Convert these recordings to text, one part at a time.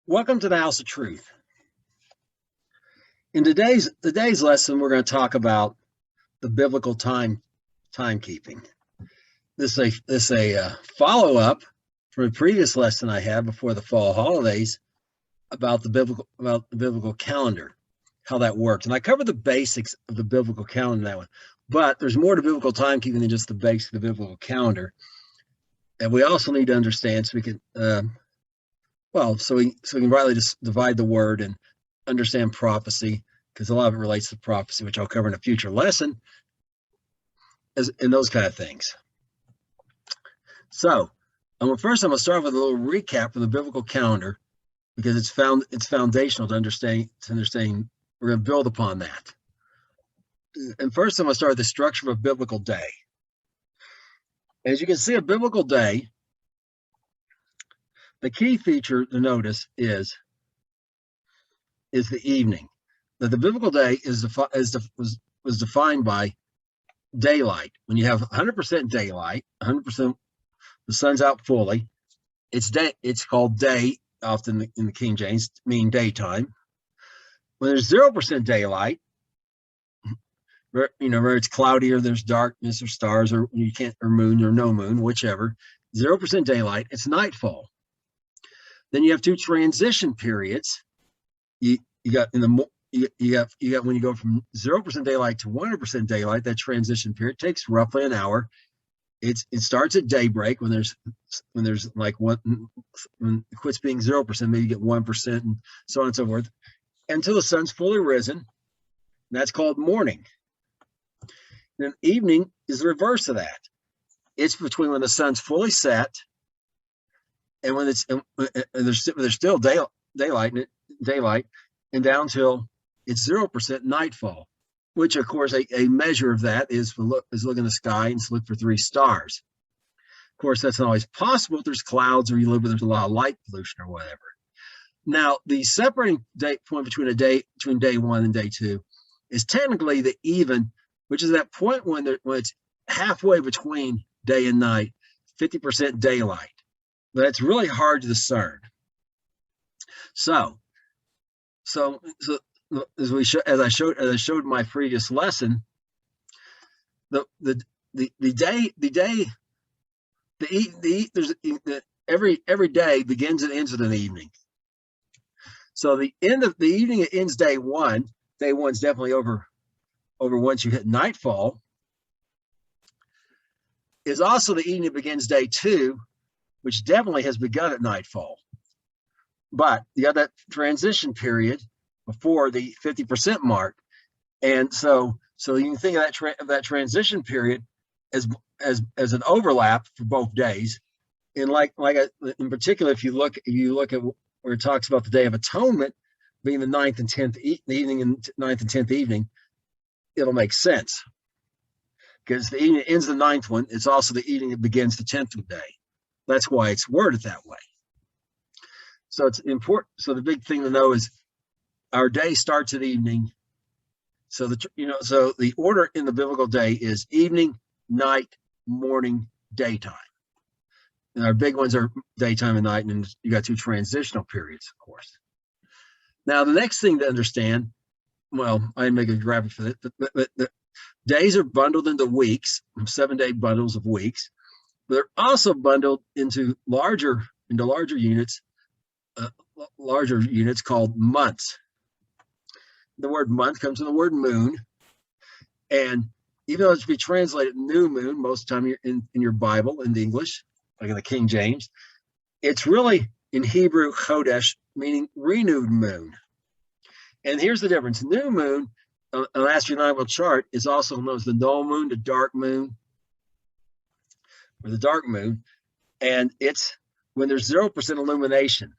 Welcome to the House of Truth. In today's lesson, we're going to talk about the biblical timekeeping. This is a follow-up from a previous lesson I had before the fall holidays about the biblical calendar, how that works. And I covered the basics of the biblical calendar in that one. But there's more to biblical timekeeping than just the basics of the biblical calendar. And we also need to understand so we can so we can rightly just divide the word and understand prophecy, because a lot of it relates to prophecy, which I'll cover in a future lesson, and those kind of things. So, first I'm going to start with a little recap from the biblical calendar, because it's foundational to understanding. We're going to build upon that. And first I'm going to start with the structure of a biblical day. As you can see, a biblical day, the key feature to notice is the evening. That the biblical day was defined by daylight. When you have 100% daylight, 100% the sun's out fully, it's day. It's called day, often in the King James, meaning daytime. When there's 0% daylight, where it's cloudy or there's darkness or stars or moon or no moon, whichever, 0% daylight, it's nightfall. Then you have two transition periods. You got when you go from 0% daylight to 100% daylight. That transition period takes roughly an hour. It starts at daybreak when there's like when it quits being 0%, maybe you get 1% and so on and so forth, until the sun's fully risen. That's called morning. Then evening is the reverse of that. It's between when the sun's fully set and when there's still daylight and down till it's 0% nightfall, which of course a measure of that is look in the sky and look for 3 stars. Of course, that's not always possible if there's clouds or you live where there's a lot of light pollution or whatever. Now, the separating point between day 1 and day 2 is technically the even, which is that point when it's halfway between day and night, 50% daylight. But it's really hard to discern. So as I showed in my previous lesson, every day begins and ends with an evening. So the end of the evening, it ends day 1. Day 1's definitely over once you hit nightfall. Is also the evening that begins day 2, which definitely has begun at nightfall. But you got that transition period before the 50% mark. And so you can think of that transition period as an overlap for both days. And in particular, if you look at where it talks about the Day of Atonement being the 9th and 10th evening and 9th and 10th evening, it'll make sense. Because the evening ends the 9th one, it's also the evening that begins the 10th day. That's why it's worded that way. So it's important. So the big thing to know is our day starts at evening. So the order in the biblical day is evening, night, morning, daytime. And our big ones are daytime and night, and you got 2 transitional periods, of course. Now the next thing to understand, well, I didn't make a graphic for that, but the days are bundled into weeks, 7-day bundles of weeks. They're also bundled into larger units, called months. The word month comes from the word moon, and even though it's be translated new moon most of the time in your Bible in English, like in the King James, it's really in Hebrew chodesh, meaning renewed moon. And here's the difference: new moon, an astronomical chart, is also known as the null moon, the dark moon, or the dark moon, and it's when there's 0% illumination.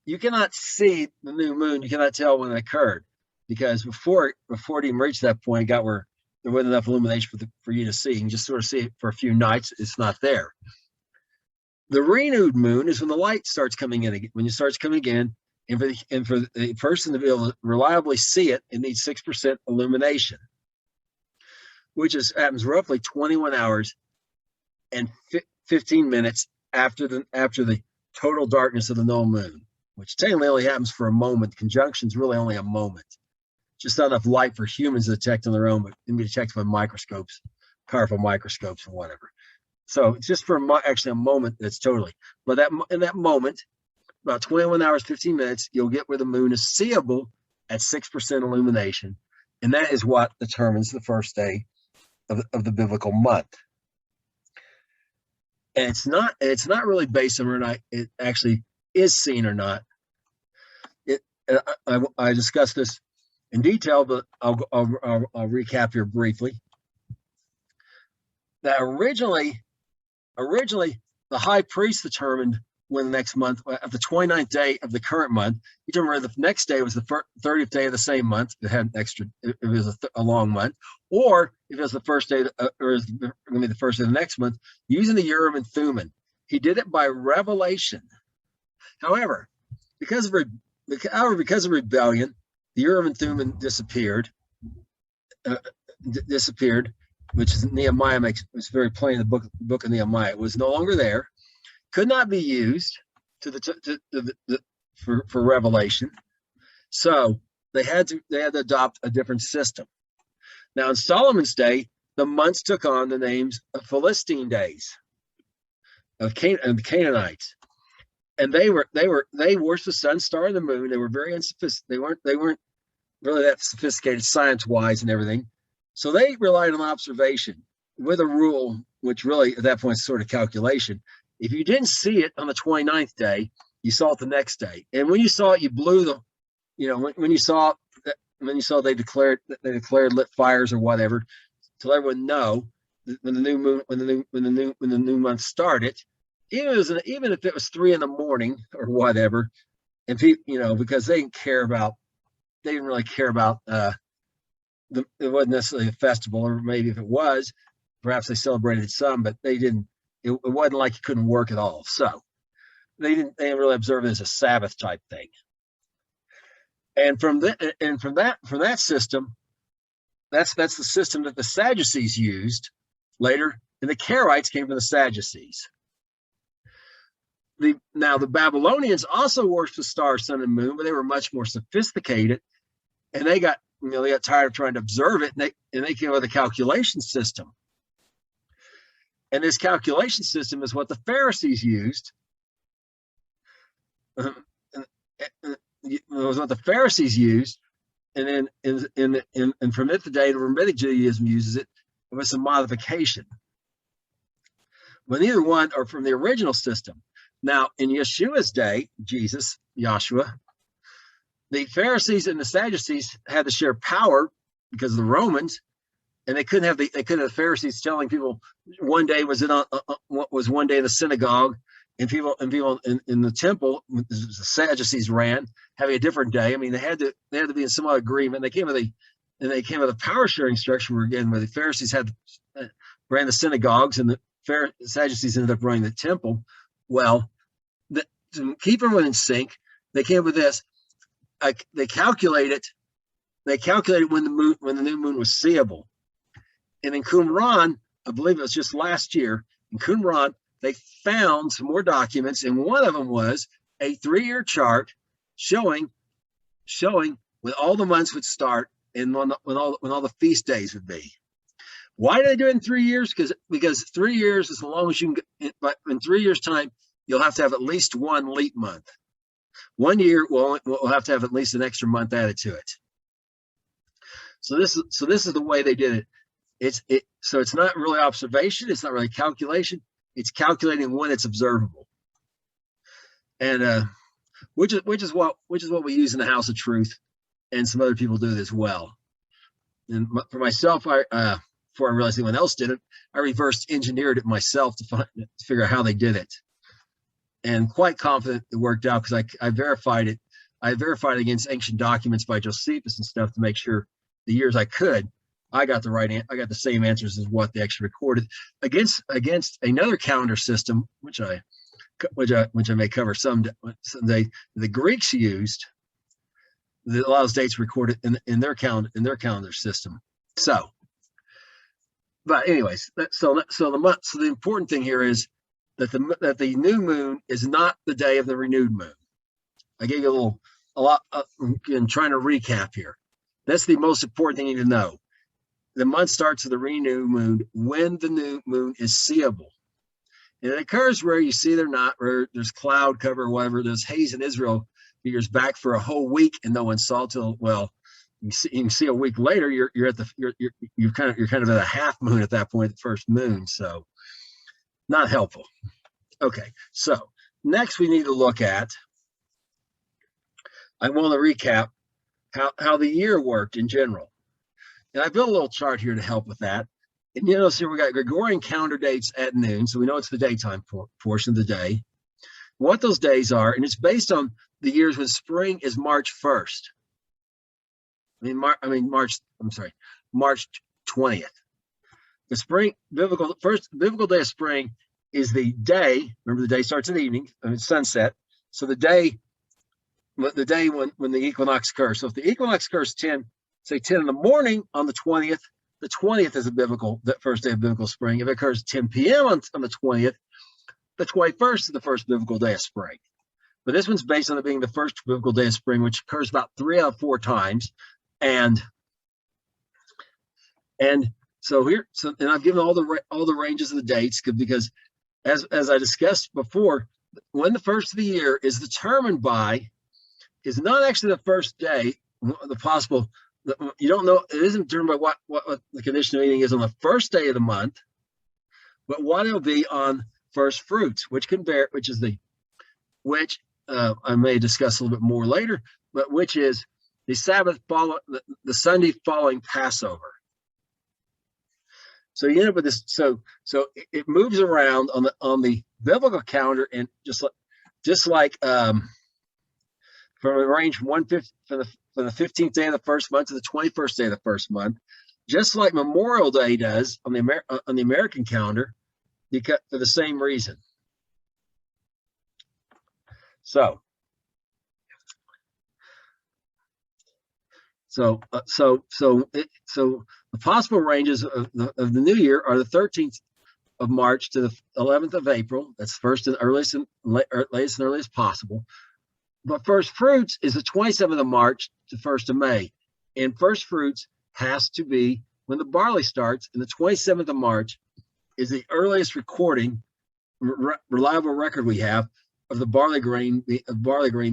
You cannot see the new moon. You cannot tell when it occurred, because before it even reached that point, it got where there wasn't enough illumination for you to see. You can just sort of see it for a few nights. It's not there. The renewed moon is when the light starts coming in again. When it starts coming in, and for the person to be able to reliably see it, it needs 6% illumination, which happens roughly 21 hours and 15 minutes after the total darkness of the null moon, which technically only happens for a moment. Conjunction is really only a moment. Just not enough light for humans to detect on their own, but can be detected by microscopes, powerful microscopes or whatever. So it's just for actually a moment that's totally. But in that moment, about 21 hours, 15 minutes, you'll get where the moon is seeable at 6% illumination. And that is what determines the first day of the biblical month. And it's not really based on whether or not it actually is seen or not. I discussed this in detail, but I'll recap here briefly. That originally the high priest determined when the next month, at the 29th day of the current month, he determined the next day was the 30th day of the same month. It had an extra, if it was a long month, or if it was the first day, or is going to be the first day of the next month, using the Urim and Thummim. He did it by revelation. However, because of rebellion, the Urim and Thummim disappeared, which is Nehemiah was very plain in the book of Nehemiah. It was no longer there, could not be used for revelation. So they had to adopt a different system. Now in Solomon's day, the months took on the names of Philistine days, of the Canaanites, and they worshipped the sun, star, and the moon. They were very unsophisticated. They weren't really that sophisticated science-wise and everything. So they relied on observation with a rule, which really at that point is sort of calculation. If you didn't see it on the 29th day, you saw it the next day. And when you saw it, you blew the, when you saw they declared lit fires or whatever, to let everyone know when the new month started, even if it was 3 a.m. or whatever, and people, because they didn't really care about it wasn't necessarily a festival, or maybe if it was, perhaps they celebrated some, but they didn't. It wasn't like you couldn't work at all. So they didn't really observe it as a Sabbath type thing. And from that system, that's the system that the Sadducees used later, and the Karaites came from the Sadducees. Now the Babylonians also worshipped the star, sun, and moon, but they were much more sophisticated, and they got tired of trying to observe it, and they came up with a calculation system. And this calculation system is what the Pharisees used. It was what the Pharisees used, and then and from it today, the Rabbinic Judaism uses it with some modification. But neither one are from the original system. Now, in Yeshua's day, Joshua, the Pharisees and the Sadducees had to share power because of the Romans, and they couldn't have the Pharisees telling people one day was one day in the synagogue, and people in the temple, the Sadducees ran, having a different day. I mean, they had to be in some agreement. They came with a power sharing structure where the Pharisees ran the synagogues, and the Sadducees ended up running the temple. Well, to keep everyone in sync, they came up with this. They calculated when the new moon was seeable. And in Qumran, I believe it was just last year, in Qumran, they found some more documents, and one of them was a 3-year chart showing when all the months would start and when all the feast days would be. Why do they do it in 3 years? Because 3 years is as long as you can get, but in 3 years' time, you'll have to have at least one leap month. 1 year, we'll have to have at least an extra month added to it. So this is the way they did it. So it's not really observation. It's not really calculation. It's calculating when it's observable. And which is what we use in the House of Truth, and some other people do it as well. And for myself, before I realized anyone else did it, I reverse engineered it myself to figure out how they did it. And quite confident it worked out, because I verified it. I verified against ancient documents by Josephus and stuff to make sure the years I could, I got the same answers as what they actually recorded against another calendar system, which I may cover someday. The Greeks used a lot of dates recorded in their calendar system. So, but anyways, so the important thing here is that the new moon is not the day of the renewed moon. I gave you a lot. I'm trying to recap here. That's the most important thing you need to know. The month starts with the renewed moon when the new moon is seeable. And it occurs where you see it or not, where there's cloud cover or whatever. There's haze in Israel years back for a whole week, and no one saw till, well, you can see a week later. You're at the you're kind of at a half moon at that point, the first moon. So not helpful. Okay, so next we need to look at. I want to recap how the year worked in general. And I built a little chart here to help with that. And you know, see, we got Gregorian calendar dates at noon, so we know it's the daytime portion of the day. What those days are, and it's based on the years when spring is March 1st. March 20th. The spring first biblical day of spring is the day. Remember, the day starts in the evening, sunset. So the day when the equinox occurs. So if the equinox occurs 10 in the morning on the 20th is the first day of biblical spring. If it occurs 10 p.m. on the 20th, the 21st is the first biblical day of spring. But this one's based on it being the first biblical day of spring, which occurs about 3 out of 4 times. And so I've given all the ranges of the dates because as I discussed before, when the first of the year is determined by is not actually the first day, the possible. You don't know, it isn't determined by what the condition of eating is on the first day of the month, but what it'll be on first fruits, which I may discuss a little bit more later, but which is the Sabbath the Sunday following Passover. So you end up with this. So it moves around on the biblical calendar, and just like from a range from 1/5 from the 15th day of the first month to the 21st day of the first month, just like Memorial Day does on the American calendar, because for the same reason. So the possible ranges of the new year are the 13th of March to the 11th of April. That's first and latest and earliest possible. But first fruits is the 27th of March to 1st of May. And first fruits has to be when the barley starts, and the 27th of March is the earliest reliable record we have of the barley grain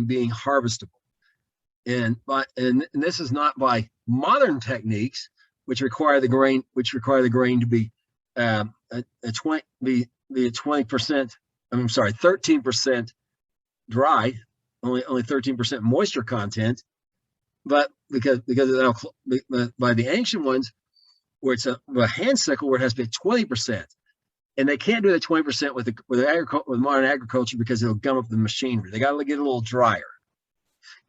being harvestable. And this is not by modern techniques, which require the grain to be 13% dry, only 13% moisture content, but because by the ancient ones, where it's a hand sickle, where it has to be 20%, and they can't do the 20% with modern agriculture because it'll gum up the machinery. They got to get a little drier,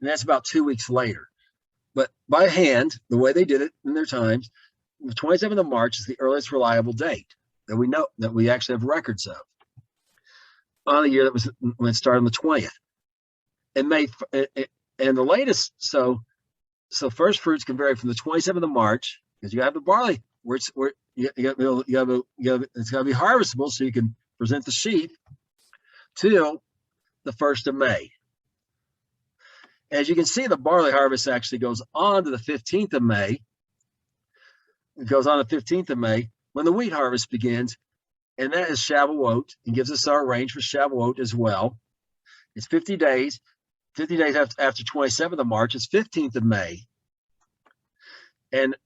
and that's about 2 weeks later. But by hand, the way they did it in their times, the 27th of March is the earliest reliable date that we know, that we actually have records of, on a year that was when it started on the 20th. And the latest, so first fruits can vary from the 27th of March, because you have the barley where it's got to be harvestable so you can present the sheaf, till the 1st of May. As you can see, the barley harvest actually goes on to the 15th of May. It goes on the 15th of May when the wheat harvest begins, and that is Shavuot, and gives us our range for Shavuot as well. It's 50 days. 50 days after 27th of March, it's 15th of May. And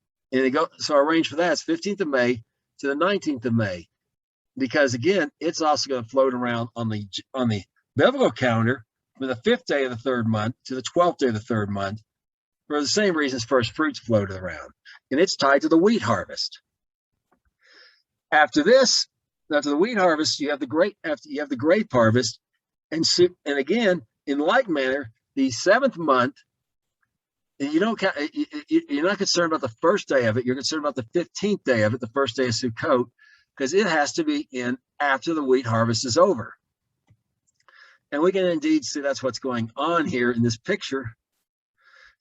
so our range for that is 15th of May to the 19th of May, because again, it's also going to float around on the biblical calendar from the 5th day of the 3rd month to the 12th day of the 3rd month, for the same reasons first fruits floated around. And it's tied to the wheat harvest. After the wheat harvest, you have the grape harvest, and again, in like manner, the 7th month, and you're not concerned about the first day of it. You're concerned about the 15th day of it, the first day of Sukkot, because it has to be in after the wheat harvest is over. And we can indeed see that's what's going on here in this picture.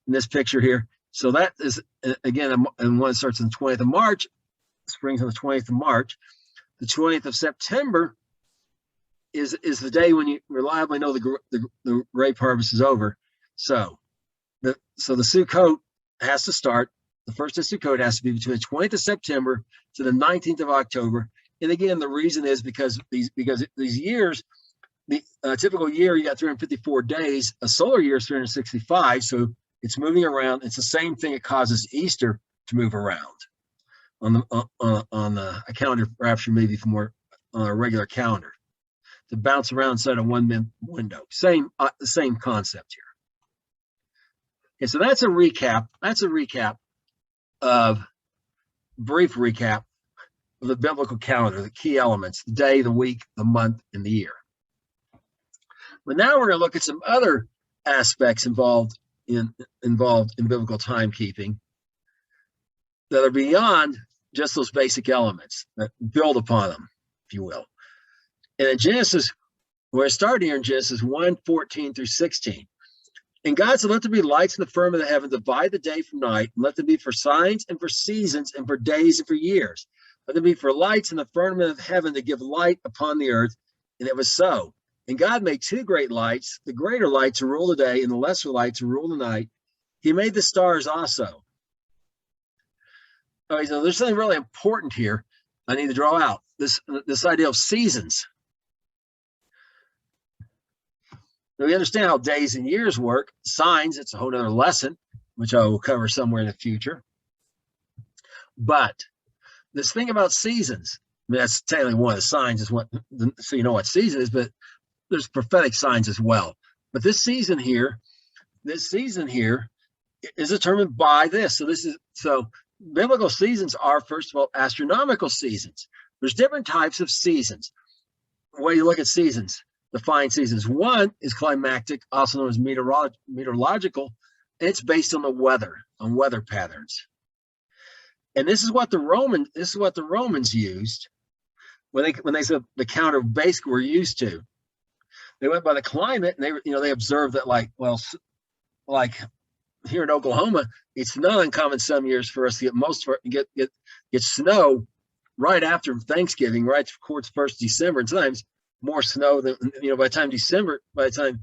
Here. So that is, again, and one starts on the 20th of March, spring's on the 20th of March. The 20th of September is the day when you reliably know the grape harvest is over. So the Sukkot has to start. The first of Sukkot has to be between the 20th of September to the 19th of October. And again, the reason is because these years, the typical year, you got 354 days. A solar year is 365, so it's moving around. It's the same thing that causes Easter to move around on a calendar, perhaps maybe from more on a regular calendar, to bounce around inside a 1 minute window. Same concept here. Okay, so that's a recap. That's a brief recap of the biblical calendar, the key elements: the day, the week, the month, and the year. But now we're going to look at some other aspects involved in biblical timekeeping that are beyond just those basic elements, that build upon them, if you will. And in Genesis, we're starting here in Genesis 1:14 through 16. And God said, let there be lights in the firmament of the heaven, divide the day from night, and let them be for signs and for seasons and for days and for years. Let them be for lights in the firmament of heaven to give light upon the earth. And it was so. And God made two great lights, the greater light to rule the day, and the lesser light to rule the night. He made the stars also. Okay, so there's something really important here I need to draw out. This idea of seasons. Now, we understand how days and years work. Signs, it's a whole other lesson, which I will cover somewhere in the future. But this thing about seasons, I mean, that's technically one of the signs, is what, so you know what season is, but there's prophetic signs as well. But this season here is determined by this. So biblical seasons are, first of all, astronomical seasons. There's different types of seasons. The way you look at seasons, define seasons. One is climactic, also known as meteorological, and it's based on the weather, on weather patterns. And this is what the Romans used when they said the counter basically we're used to. They went by the climate, and they observed that, like here in Oklahoma, it's not uncommon some years for us to get snow right after Thanksgiving, right towards 1st December, and sometimes more snow than, by the time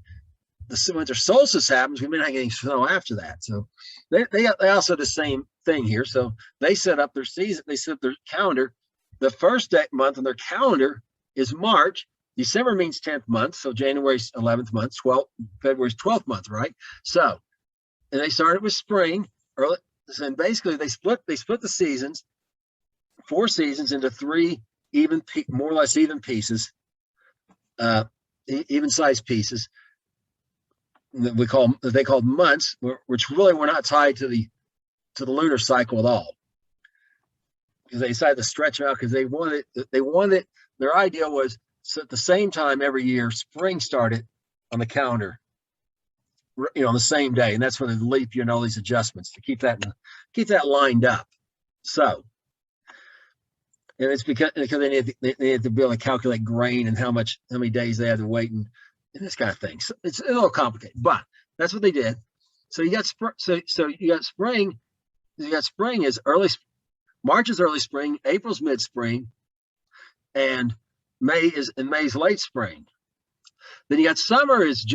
the winter solstice happens, we may not get any snow after that. So they also the same thing here. So they set up their season, they set up their calendar. The first month on their calendar is March. December means 10th month, so January's 11th month, February's 12th month, right? So, and they started with spring early, and basically they split the seasons, 4 seasons, into 3 more or less even pieces, even sized pieces. They called months, which really were not tied to the lunar cycle at all, because they decided to stretch them out because they wanted their idea was, so at the same time every year, spring started on the calendar, on the same day, and that's when the leap year and all these adjustments to keep that lined up. So, and it's because they needed to be able to calculate grain and how many days they had to wait and this kind of thing. So it's a little complicated, but that's what they did. So you got you got spring. You got spring is early. March is early spring. April's mid spring, and May's late spring. Then you got summer is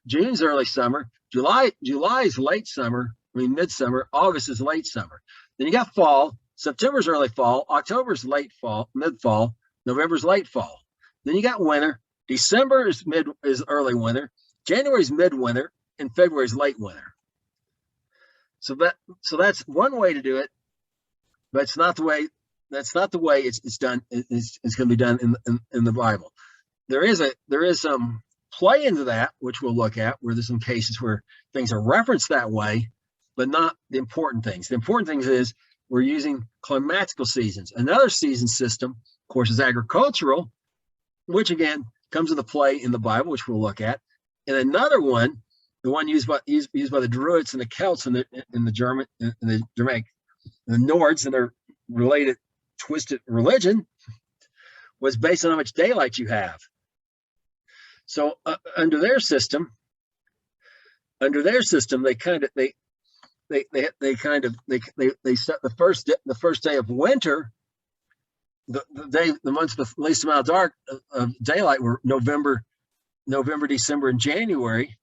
June's early summer. July's late summer. Midsummer. August is late summer. Then you got fall. September's early fall. October's late fall, mid fall. November's late fall. Then you got winter. December is early winter. January's midwinter, and February's late winter. So that's one way to do it, but it's not the way. That's not the way it's done. It's going to be done in the Bible. There is some play into that, which we'll look at, where there's some cases where things are referenced that way, but not the important things. The important things is we're using climatical seasons. Another season system, of course, is agricultural, which again comes into play in the Bible, which we'll look at. And another one, the one used by the Druids and the Celts in the Germanic, the Nords and their related twisted religion, was based on how much daylight you have. So under their system, they set the first day of winter the months with the least amount of daylight were November, December, and January.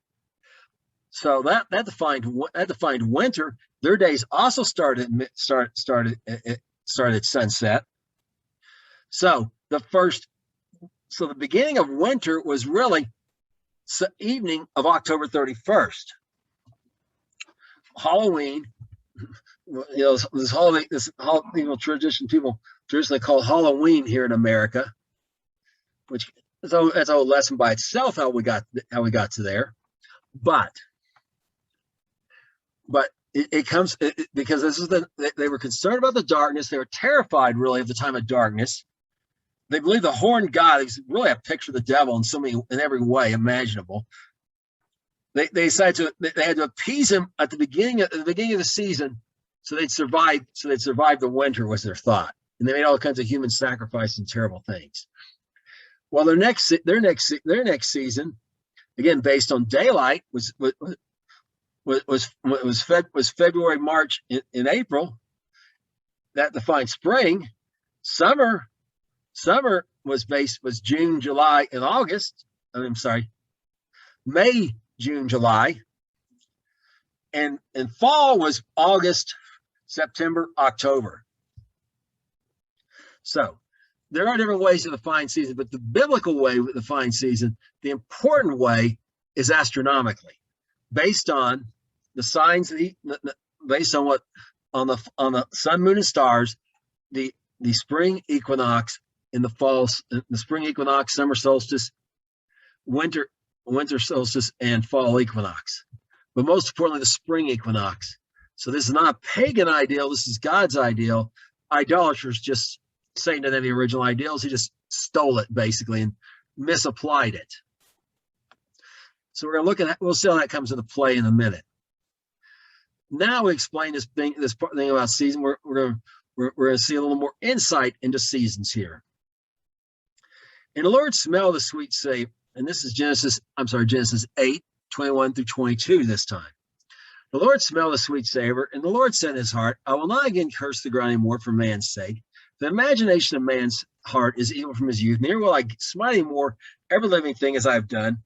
So that defined winter. Their days also started at sunset. So the beginning of winter was really the evening of October 31st. Halloween, this holiday, people traditionally call Halloween here in America, which is that's a whole lesson by itself how we got to there. But it comes because they were concerned about the darkness. They were terrified, really, of the time of darkness. They believe the horned god is really a picture of the devil in every way imaginable. They decided they had to appease him at the beginning of the season, so they'd survive. So they'd survive the winter, was their thought, and they made all kinds of human sacrifice and terrible things. Well, their next season, again based on daylight, was February, March, and April. That defined spring. Summer was June, July, and August. I'm sorry, May, June, July, and fall was August, September, October. So there are different ways to define season, but the biblical way to define season, the important way, is astronomically, based on the signs, based on the sun, moon, and stars, the spring equinox in the fall, the spring equinox, summer solstice, winter solstice, and fall equinox. But most importantly, the spring equinox. So this is not a pagan ideal. This is God's ideal. Idolaters just Satan didn't have the original ideals. He just stole it basically and misapplied it. So we're going to look at, we'll see how that comes into play in a minute. Now we explain this thing about season. We're going to see a little more insight into seasons here. And the Lord smelled the sweet savor, and this is Genesis 8, 21 through 22 this time. The Lord smelled the sweet savor, and the Lord said in his heart, I will not again curse the ground anymore for man's sake. The imagination of man's heart is evil from his youth. Neither will I smite any more every living thing as I have done.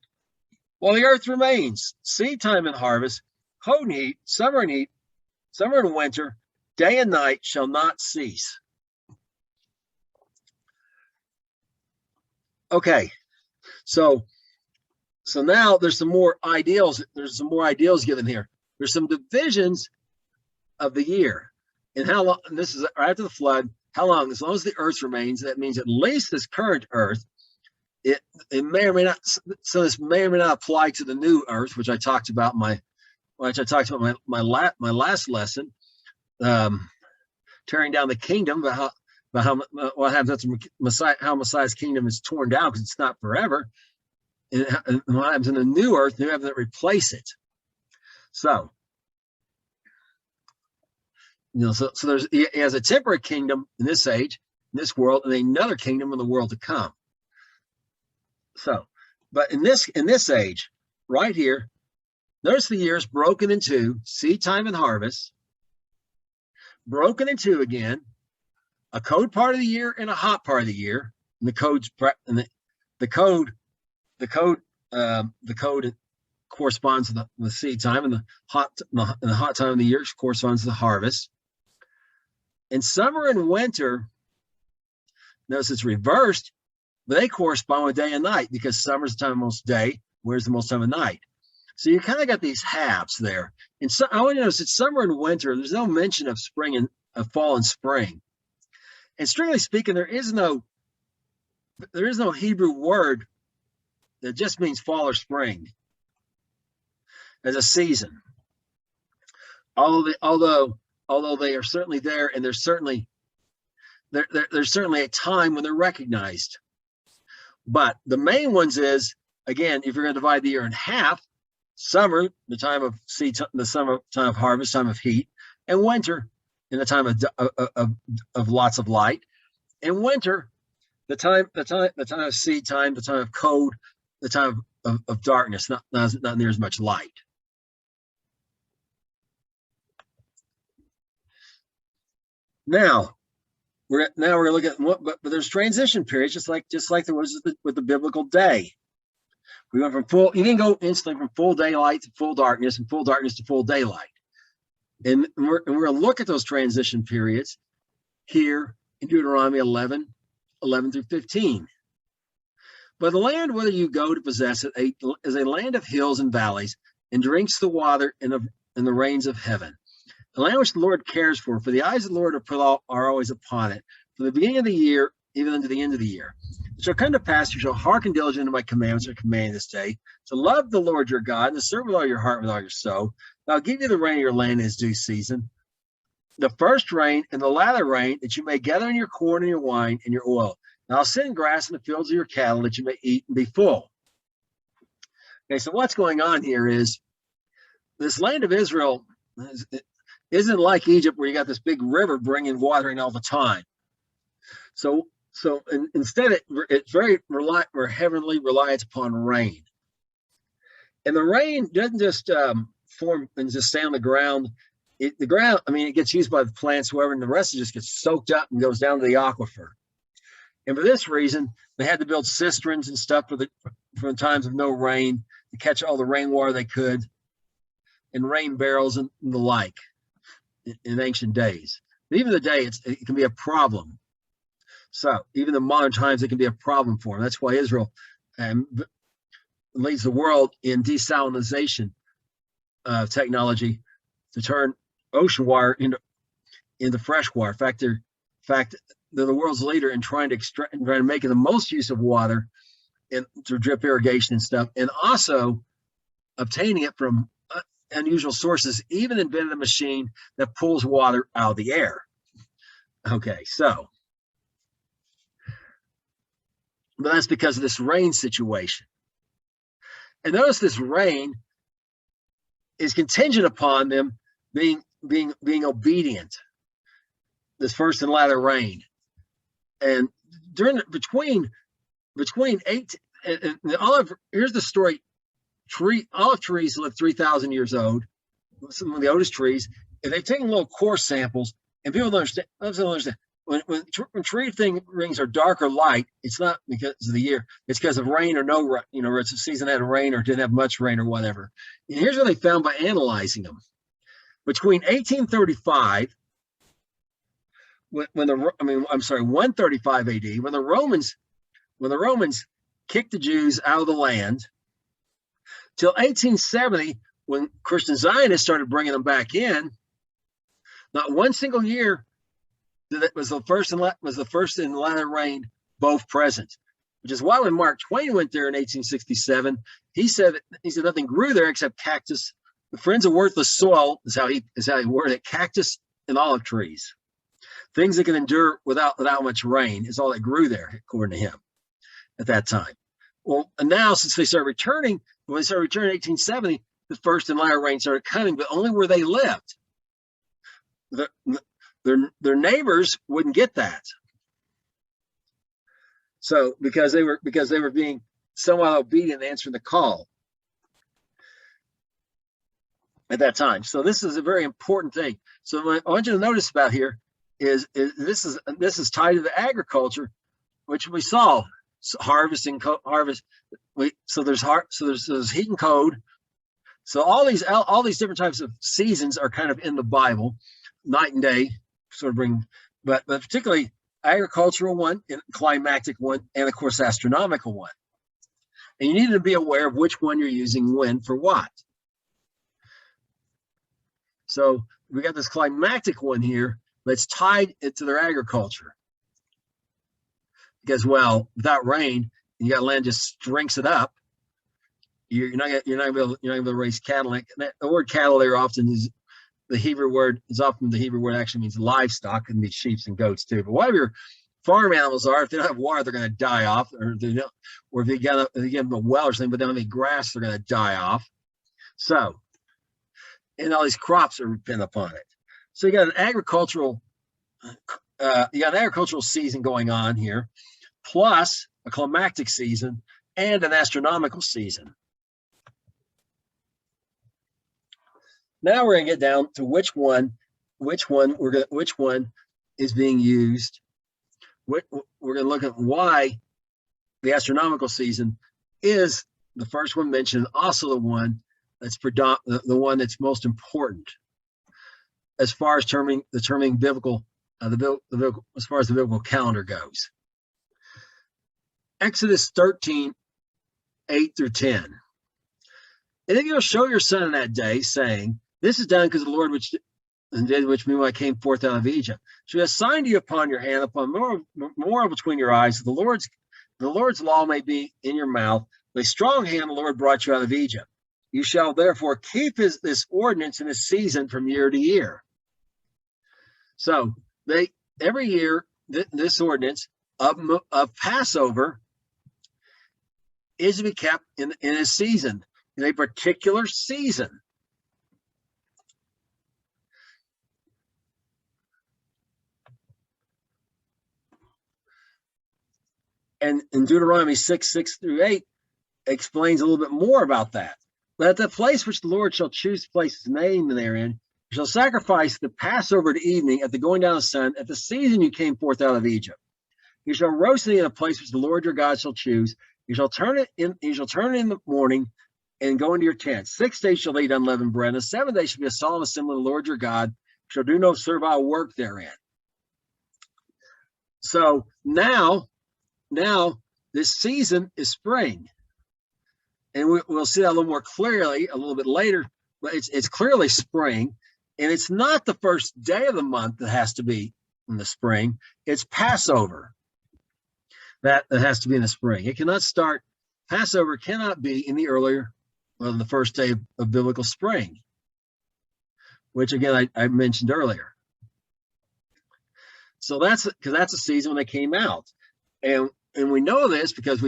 While the earth remains, seed time and harvest, cold and heat, summer and winter, day and night shall not cease. Okay, so now there's some more ideals. There's some more ideals given here. There's some divisions of the year, and how long. And this is after the flood. How long? As long as the earth remains, that means at least this current earth. It may or may not. So this may or may not apply to the new earth, which I talked about my last lesson, tearing down the kingdom. About what happens after Messiah, how Messiah's kingdom is torn down because it's not forever, and what happens in the new earth, new heaven that replace it. So, so there's he has a temporary kingdom in this age, in this world, and another kingdom in the world to come. So, but in this age, right here, notice the years broken in two: seed time and harvest, broken in two again. A cold part of the year and a hot part of the year. And the code corresponds to the seed time, and the hot time of the year corresponds to the harvest. And summer and winter, notice it's reversed, but they correspond with day and night because summer's the time of most day, where's the most time of night. So you kind of got these halves there. And so I want you to notice it's summer and winter. There's no mention of spring and of fall and spring. And strictly speaking, there is no Hebrew word that just means fall or spring as a season. Although they are certainly there, and there's certainly a time when they're recognized. But the main ones is, again, if you're going to divide the year in half, summer, the time of seed, the summer time of harvest, time of heat, and winter, in the time of lots of light, and winter, the time of seed time, the time of cold, the time of darkness, not near as much light. Now now we're going to look at what, but there's transition periods, just like there was with the biblical day. We went from you didn't go instantly from full daylight to full darkness and full darkness to full daylight. And we're going to look at those transition periods here in Deuteronomy 11 through 15. But the land, whether you go to possess it, is a land of hills and valleys, and drinks the water in the rains of heaven. The land which the Lord cares for the eyes of the Lord are always upon it, from the beginning of the year even unto the end of the year. It shall come to pass, you shall hearken diligently to my commandments or command this day, to love the Lord your God, and to serve with all your heart and with all your soul. And I'll give you the rain of your land in its due season, the first rain and the latter rain, that you may gather in your corn and your wine and your oil. And I'll send grass in the fields of your cattle, that you may eat and be full. Okay, so what's going on here is this land of Israel isn't like Egypt, where you got this big river bringing water in all the time. So instead, it's very heavily reliant upon rain. And the rain doesn't just form and just stay on the ground. The ground, it gets used by the plants, whoever, and the rest just gets soaked up and goes down to the aquifer. And for this reason, they had to build cisterns and stuff for the times of no rain to catch all the rainwater they could, and rain barrels and the like in ancient days. But even today, it can be a problem. So even in modern times, it can be a problem for them. That's why Israel leads the world in desalination technology to turn ocean water into fresh water. In fact, they're the world's leader in trying to make the most use of water through drip irrigation and stuff, and also obtaining it from unusual sources. Even invented a machine that pulls water out of the air. Okay, but that's because of this rain situation. And notice this rain is contingent upon them being obedient. This first and latter rain, and between 8 and the olive. Here's the story: olive trees live 3,000 years old. Some of the oldest trees. If they've taken little core samples, and people don't understand. When tree rings are dark or light, it's not because of the year. It's because of rain or no rain. It's a season that had rain or didn't have much rain or whatever. And here's what they found by analyzing them. Between 1835, 135 AD, when the Romans kicked the Jews out of the land, till 1870, when Christian Zionists started bringing them back in, not one single year that was the first and latter rain both present, which is why when Mark Twain went there in 1867, he said nothing grew there except cactus. The friends of worthless soil is how he worded it. Cactus and olive trees, things that can endure without much rain, is all that grew there, according to him, at that time. Well, and now since they started returning, when they started returning in 1870, the first and latter rain started coming, but only where they lived. Their neighbors wouldn't get that. So because they were being somewhat obedient, answering the call at that time. So this is a very important thing. So what I want you to notice about here is this is tied to the agriculture, which we saw harvest. So there's heat and cold. So all these different types of seasons are kind of in the Bible, night and day. Sort of bring, but particularly agricultural one, and climactic one, and of course astronomical one. And you need to be aware of which one you're using when for what. So we got this climactic one here, but it's tied to their agriculture. Because without rain, you got land just drinks it up. You're not gonna be able to raise cattle. The word cattle there often is. The Hebrew word actually means livestock, and means sheep and goats too. But whatever your farm animals are, if they don't have water, they're going to die off, or if you give them a well or something, but they don't have any grass, they're going to die off. So, and all these crops are dependent upon it. So you got an agricultural season going on here, plus a climactic season and an astronomical season. Now we're going to get down to which one is being used we're going to look at why the astronomical season is the first one mentioned, also the one that's the one that's most important as far as determining biblical, as far as the biblical calendar goes. Exodus 13, 8 through 10. And then you'll show your son in that day, saying, this is done because the Lord which did which me when I came forth out of Egypt. She has signed you upon your hand, upon memorial between your eyes. The Lord's law may be in your mouth. With a strong hand the Lord brought you out of Egypt. You shall therefore keep this ordinance in this season from year to year. So every year this ordinance of Passover is to be kept in a season, in a particular season. And in Deuteronomy 6, 6 through 8 explains a little bit more about that. But at the place which the Lord shall choose to place his name therein, you shall sacrifice the Passover at evening at the going down of the sun, at the season you came forth out of Egypt. You shall roast it in a place which the Lord your God shall choose. You shall turn it in the morning and go into your tent. 6 days shall eat unleavened bread, and the 7th day shall be a solemn assembly of the Lord your God. You shall do no servile work therein. So now this season is spring. And we'll see that a little more clearly a little bit later, but it's clearly spring. And it's not the first day of the month that has to be in the spring. It's Passover that has to be in the spring. It cannot start, Passover cannot be in the first day of biblical spring, which again, I mentioned earlier. So that's a season when they came out. And we know this because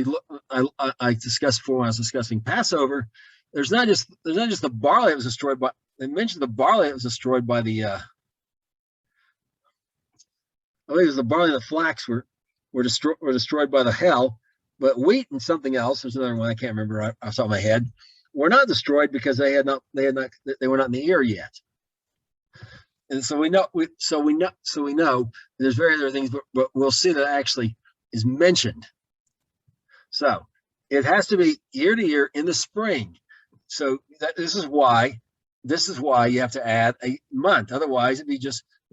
I discussed before when I was discussing Passover. There's not just the barley that was destroyed by. They mentioned the barley that was destroyed by the. I think it was the barley and the flax were destroyed by the hail, but wheat and something else. There's another one I can't remember off the top of my head. Were not destroyed because they were not in the ear yet. And so we know there's very other things, but we'll see that actually is mentioned. So it has to be year to year in the spring. So this is why you have to add a month. Otherwise, it'd be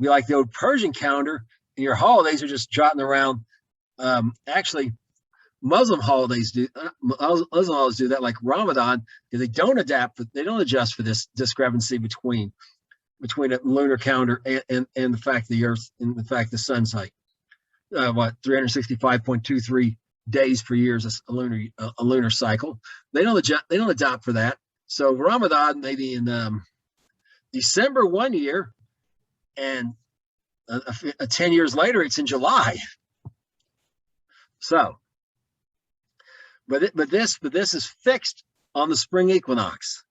like the old Persian calendar, and your holidays are just jotting around. Actually, Muslim holidays do that, like Ramadan, because they don't adjust for this discrepancy between a lunar calendar and the fact the earth and the fact the sun's like 365.23 days per year is a lunar cycle. They don't adopt for that. So Ramadan maybe in December one year, and 10 years later it's in July. So, but this is fixed on the spring equinox.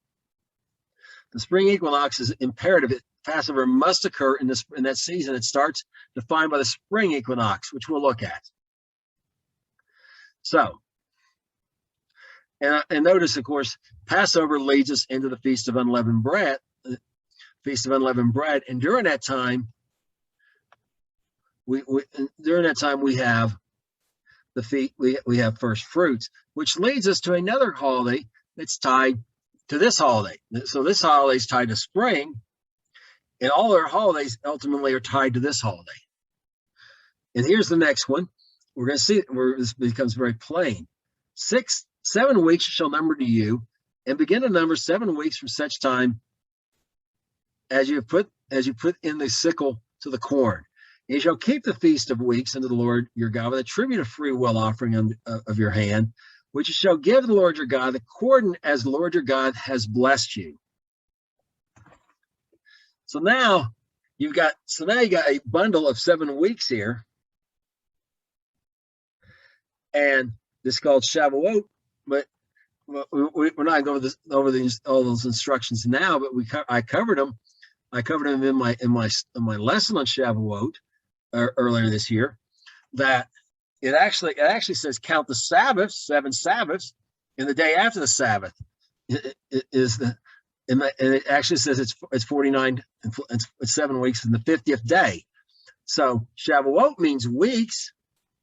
The spring equinox is imperative. Passover must occur in that season. It starts defined by the spring equinox, which we'll look at. So, and notice, of course, Passover leads us into the Feast of Unleavened Bread. And during that time, we have we have first fruits, which leads us to another holiday that's tied to this holiday. So this holiday is tied to spring, and all our holidays ultimately are tied to this holiday. And here's the next one. We're going to see where this becomes very plain. 7 weeks shall number to you, and begin to number 7 weeks from such time as you put in the sickle to the corn. And you shall keep the feast of weeks unto the Lord your God with a tribute of free will offering of your hand, which you shall give to the Lord your God according as the Lord your God has blessed you. So now you got a bundle of 7 weeks here, and this is called Shavuot. But we're not going over all those instructions now. But I covered them. I covered them in my lesson on Shavuot earlier this year. That it actually says count the Sabbaths, 7 Sabbaths, and the day after the Sabbath and it actually says it's 49 and it's 7 weeks and the 50th day. So Shavuot means weeks,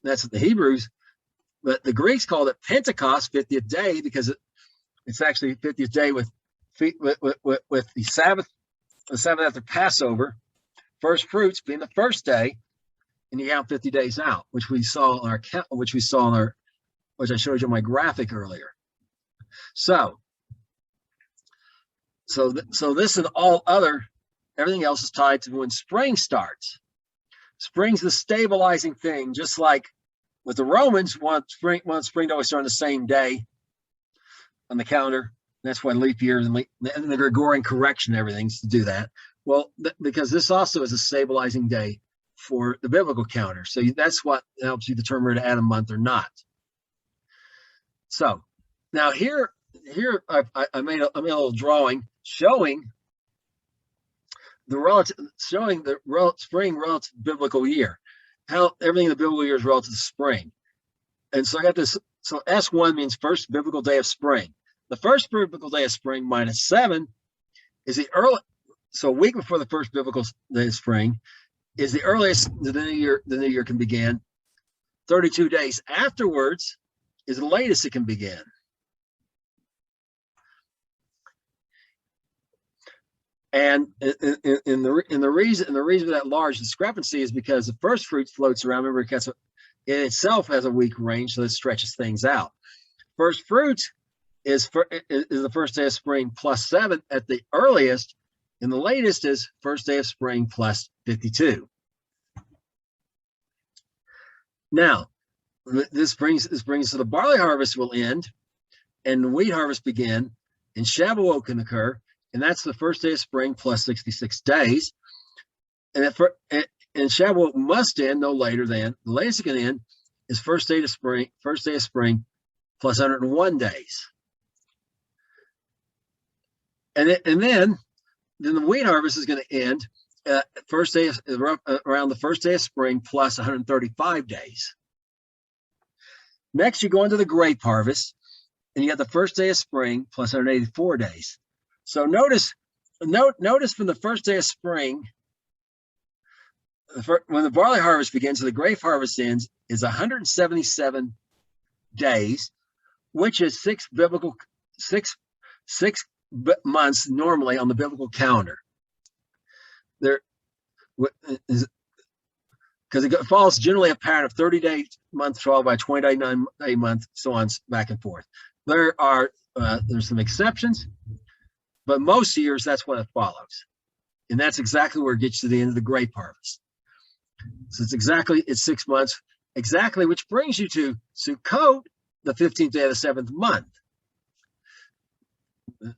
that's what the Hebrews, but the Greeks called it Pentecost, 50th day, because it's actually 50th day with the Sabbath after Passover, first fruits being the first day, and you count 50 days out, which we saw on which I showed you on my graphic earlier. So this and all other, everything else is tied to when spring starts. Spring's the stabilizing thing, just like with the Romans, want spring to always start on the same day on the calendar. That's why leap years and the Gregorian correction, everything's to do that. Well, because this also is a stabilizing day for the biblical calendar. So that's what helps you determine whether to add a month or not. So now here I made a little drawing showing the spring relative biblical year, how everything in the biblical year is relative to spring. And so I got this. So S1 means first biblical day of spring. The first biblical day of spring minus 7 is the early. So a week before the first biblical day of spring is the earliest the new year can begin. 32 days afterwards is the latest it can begin. And the reason for that large discrepancy is because the first fruit floats around. Remember, because it itself has a week range, so it stretches things out. First fruit is the first day of spring plus 7 at the earliest, and the latest is first day of spring plus 52. Now, this brings to the barley harvest will end, and the wheat harvest begin, and Shavuot can occur, and that's the first day of spring plus 66 days. And Shavuot must end no later than the latest it can end is first day of spring plus 101 days. And then the wheat harvest is going to end around the first day of spring plus 135 days. Next, you go into the grape harvest, and you got the first day of spring plus 184 days. So notice from the first day of spring, when the barley harvest begins and the grape harvest ends, is 177 days, which is six months normally on the biblical calendar. There is because it follows generally a pattern of 30-day month followed by 29-day month, so on back and forth. There's some exceptions, but most years that's what it follows, and that's exactly where it gets to the end of the grape harvest. So it's 6 months exactly, which brings you to Sukkot, the 15th day of the 7th month.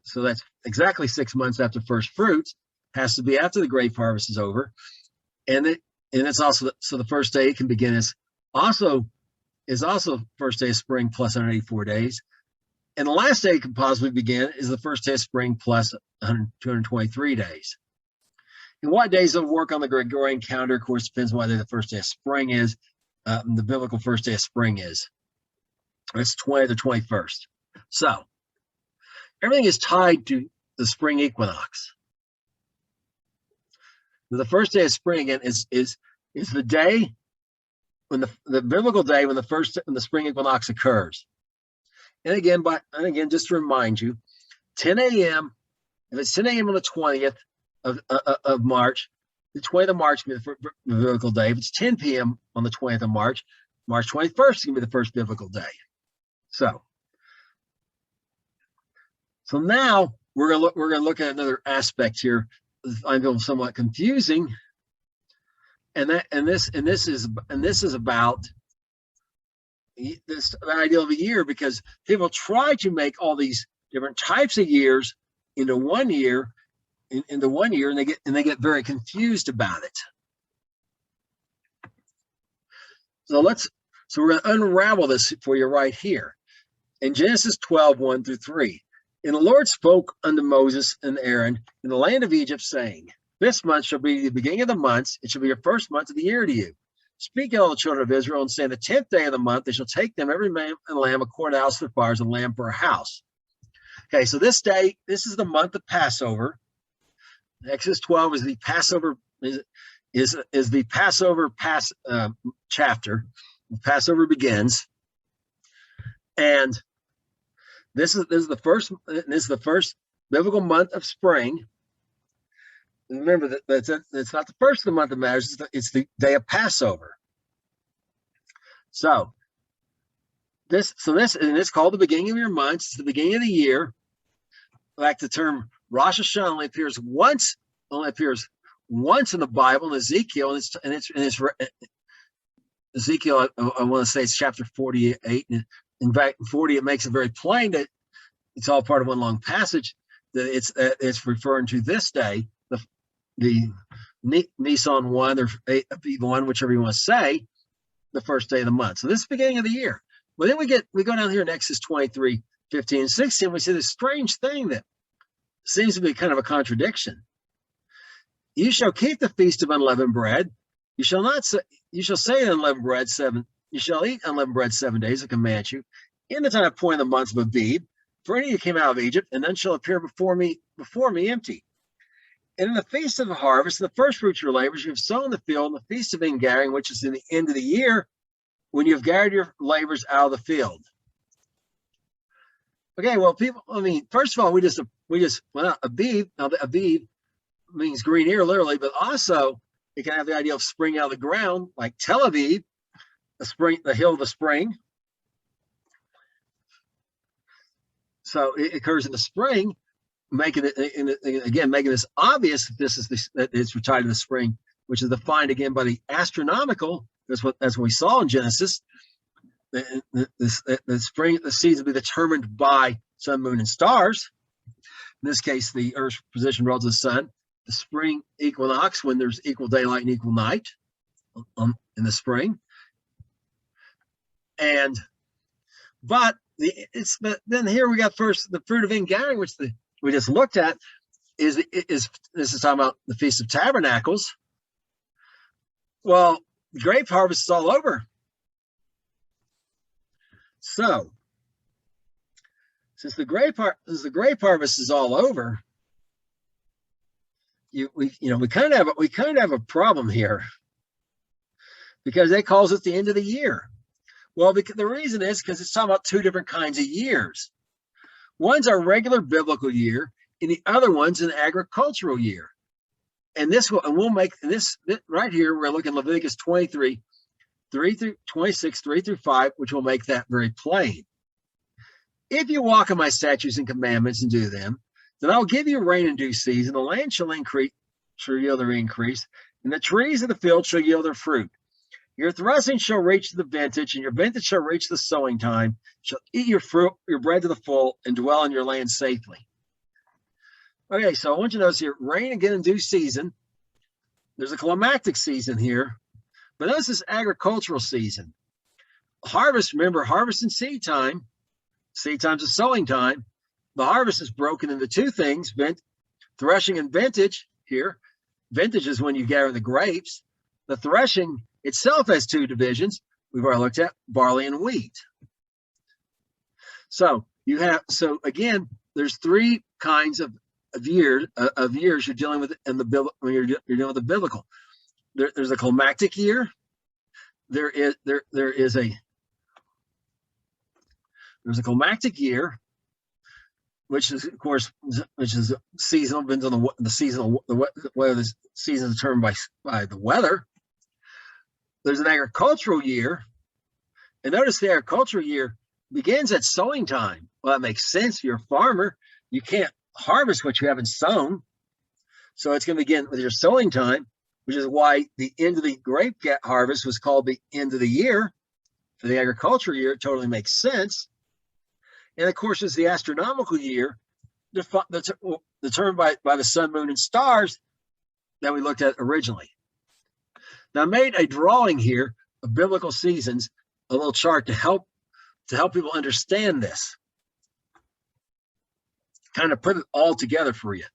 So that's exactly 6 months after first fruits. Has to be after the grape harvest is over, and it's also so the first day it can begin is also first day of spring plus 184 days, and the last day it can possibly begin is the first day of spring plus 223 days. And what days will work on the Gregorian calendar, of course, depends on whether the first day of spring is, the biblical first day of spring is. It's 20th or 21st. So everything is tied to the spring equinox. The first day of spring again is the day when the biblical day when the spring equinox occurs. And again, just to remind you, 10 a.m. If it's 10 a.m. on the 20th of March, the 20th of March can be the biblical day. If it's 10 p.m. on the 20th of March, March 21st can be the first biblical day. So now we're gonna look at another aspect here. I feel somewhat confusing, and this is about this idea of a year, because people try to make all these different types of years into one year, and they get very confused about it. So we're going to unravel this for you right here in Genesis 12:1-3. And the Lord spoke unto Moses and Aaron in the land of Egypt, saying, This month shall be the beginning of the months. It shall be your first month of the year to you. Speak to all the children of Israel, and say, the 10th day of the month, they shall take them every man and lamb according to the house of their fathers, a lamb per house. Okay, so this is the month of Passover. Exodus 12 is the Passover, is the Passover chapter. Passover begins, and this is the first biblical month of spring. Remember that it's not the first of the month that matters. It's the day of Passover. So this it's called the beginning of your months. It's the beginning of the year. Like the term Rosh Hashanah only appears once in the Bible in Ezekiel, and it's Ezekiel. I want to say it's chapter 48. In fact, 40 it makes it very plain that it's all part of one long passage. That it's referring to this day, the Nisan 1 or Aviv 1, whichever you want to say, the first day of the month. So this is the beginning of the year. Well, then we go down here in Exodus 23, 15, and 16. We see this strange thing that seems to be kind of a contradiction. You shall keep the feast of unleavened bread. You shall say unleavened bread 7. You shall eat unleavened bread 7 days, I command you, in the time appointed the months of Aviv, for any of you came out of Egypt, and then shall appear before me empty. And in the feast of the harvest, the first fruits of your labors, you have sown in the field, and the feast of Ingathering, which is in the end of the year, when you have gathered your labors out of the field. Okay, well, first of all, Aviv. Now, the Aviv means green ear, literally, but also it can have the idea of spring out of the ground, like Tel Aviv, the hill of the spring. So it occurs in the spring, making this obvious that it's tied to the spring, which is defined again by the astronomical. That's what we saw in Genesis. The spring, the season will be determined by sun, moon, and stars. In this case, the Earth's position relative to the sun. The spring equinox, when there's equal daylight and equal night in the spring. But then here we got first the fruit of Ingathering, which we just looked at, is this is talking about the Feast of Tabernacles. Well, the grape harvest is all over. So, since the grape harvest is all over, we kind of have a problem here, because it calls it the end of the year. Well, the reason is because it's talking about two different kinds of years. One's our regular biblical year, and the other one's an agricultural year. And we'll make this right here. We're looking at Leviticus 23, 3 through 26, 3 through 5, which will make that very plain. If you walk in my statutes and commandments and do them, then I'll give you rain in due season. The land shall yield their increase, and the trees of the field shall yield their fruit. Your threshing shall reach the vintage, and your vintage shall reach the sowing time. Shall eat your fruit, your bread to the full, and dwell in your land safely. Okay, so I want you to notice here, rain again in due season. There's a climactic season here, but notice this agricultural season. Harvest, remember, harvest and seed time. Seed time's a sowing time. The harvest is broken into two things, threshing and vintage here. Vintage is when you gather the grapes. The threshing itself has two divisions. We've already looked at barley and wheat. So again, there's three kinds of years you're dealing with when you're dealing with the biblical. There's a climactic year. There's a climactic year, which is, of course, seasonal, depends on whether the season is determined by the weather. There's an agricultural year, and notice the agricultural year begins at sowing time. Well, that makes sense. If you're a farmer, you can't harvest what you haven't sown, so it's going to begin with your sowing time, which is why the end of the grape harvest was called the end of the year. For the agricultural year, it totally makes sense. And of course, it's the astronomical year, determined by the sun, moon, and stars that we looked at originally. Now, I made a drawing here of biblical seasons, a little chart to help people understand this. Kind of put it all together for you.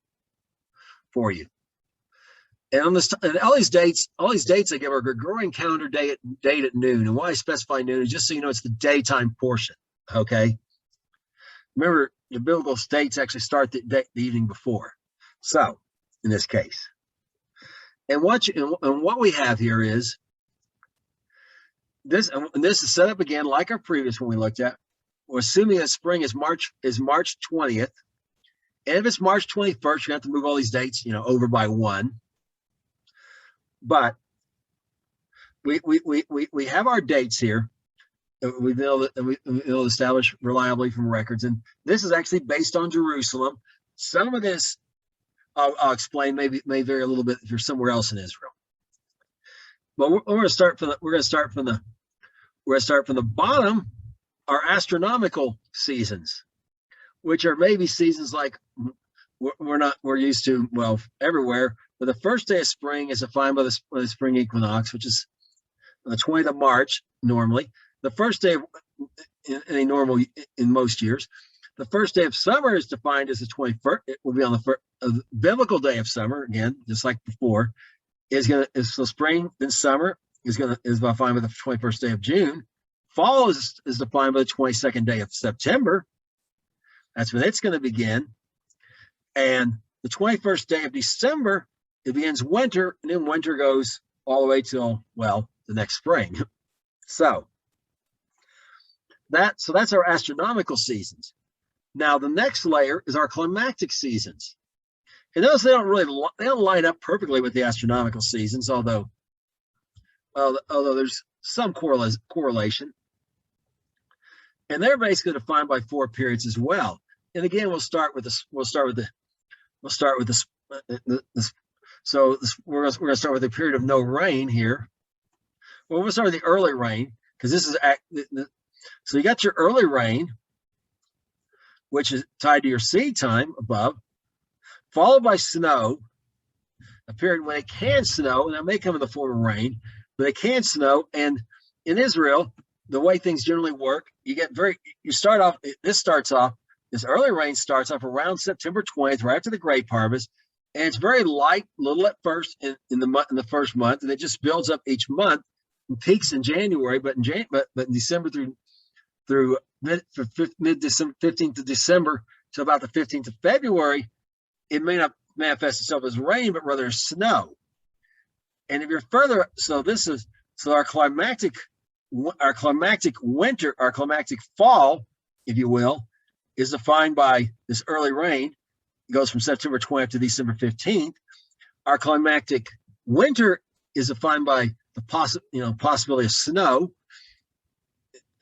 And and all these dates I give are Gregorian calendar date at noon. And why I specify noon is just so you know it's the daytime portion. Okay. Remember, your biblical dates actually start the evening before. So, in this case, and what we have here is this is set up again like our previous one we looked at. We're assuming that spring is March 20th. And if it's March 21st, you have to move all these dates, over by one. But we have our dates here. We've been able to establish reliably from records. And this is actually based on Jerusalem. Some of this I'll explain may vary a little bit if you're somewhere else in Israel. But we're going to start from the bottom, our astronomical seasons, which are maybe seasons like we're used to, well, everywhere. But the first day of spring is defined by the spring equinox, which is the 20th of March normally. The first day in most years. The first day of summer is defined as the 21st. It will be on the biblical day of summer again, just like before. So spring then summer is defined by the 21st day of June. Fall is defined by the 22nd day of September. That's when it's going to begin. And the 21st day of December, it begins winter, and then winter goes all the way till, well, the next spring. So that's our astronomical seasons. Now the next layer is our climactic seasons. And those they don't line up perfectly with the astronomical seasons, although there's some correlation. And they're basically defined by 4 periods as well. And again, we're going to start with the period of no rain here. Well, we'll start with the early rain, because this is so you got your early rain, which is tied to your seed time above, followed by snow, a period when it can snow, and that may come in the form of rain, but it can snow. And in Israel, the way things generally work, this early rain starts off around September 20th, right after the grape harvest, and it's very light, little at first in the first month, and it just builds up each month and peaks in January, but in December through mid-December, 15th of December to about the 15th of February, it may not manifest itself as rain, but rather as snow. And if you're further, our climactic winter, our climactic fall, if you will, is defined by this early rain. It goes from September 20th to December 15th. Our climactic winter is defined by the possibility of snow,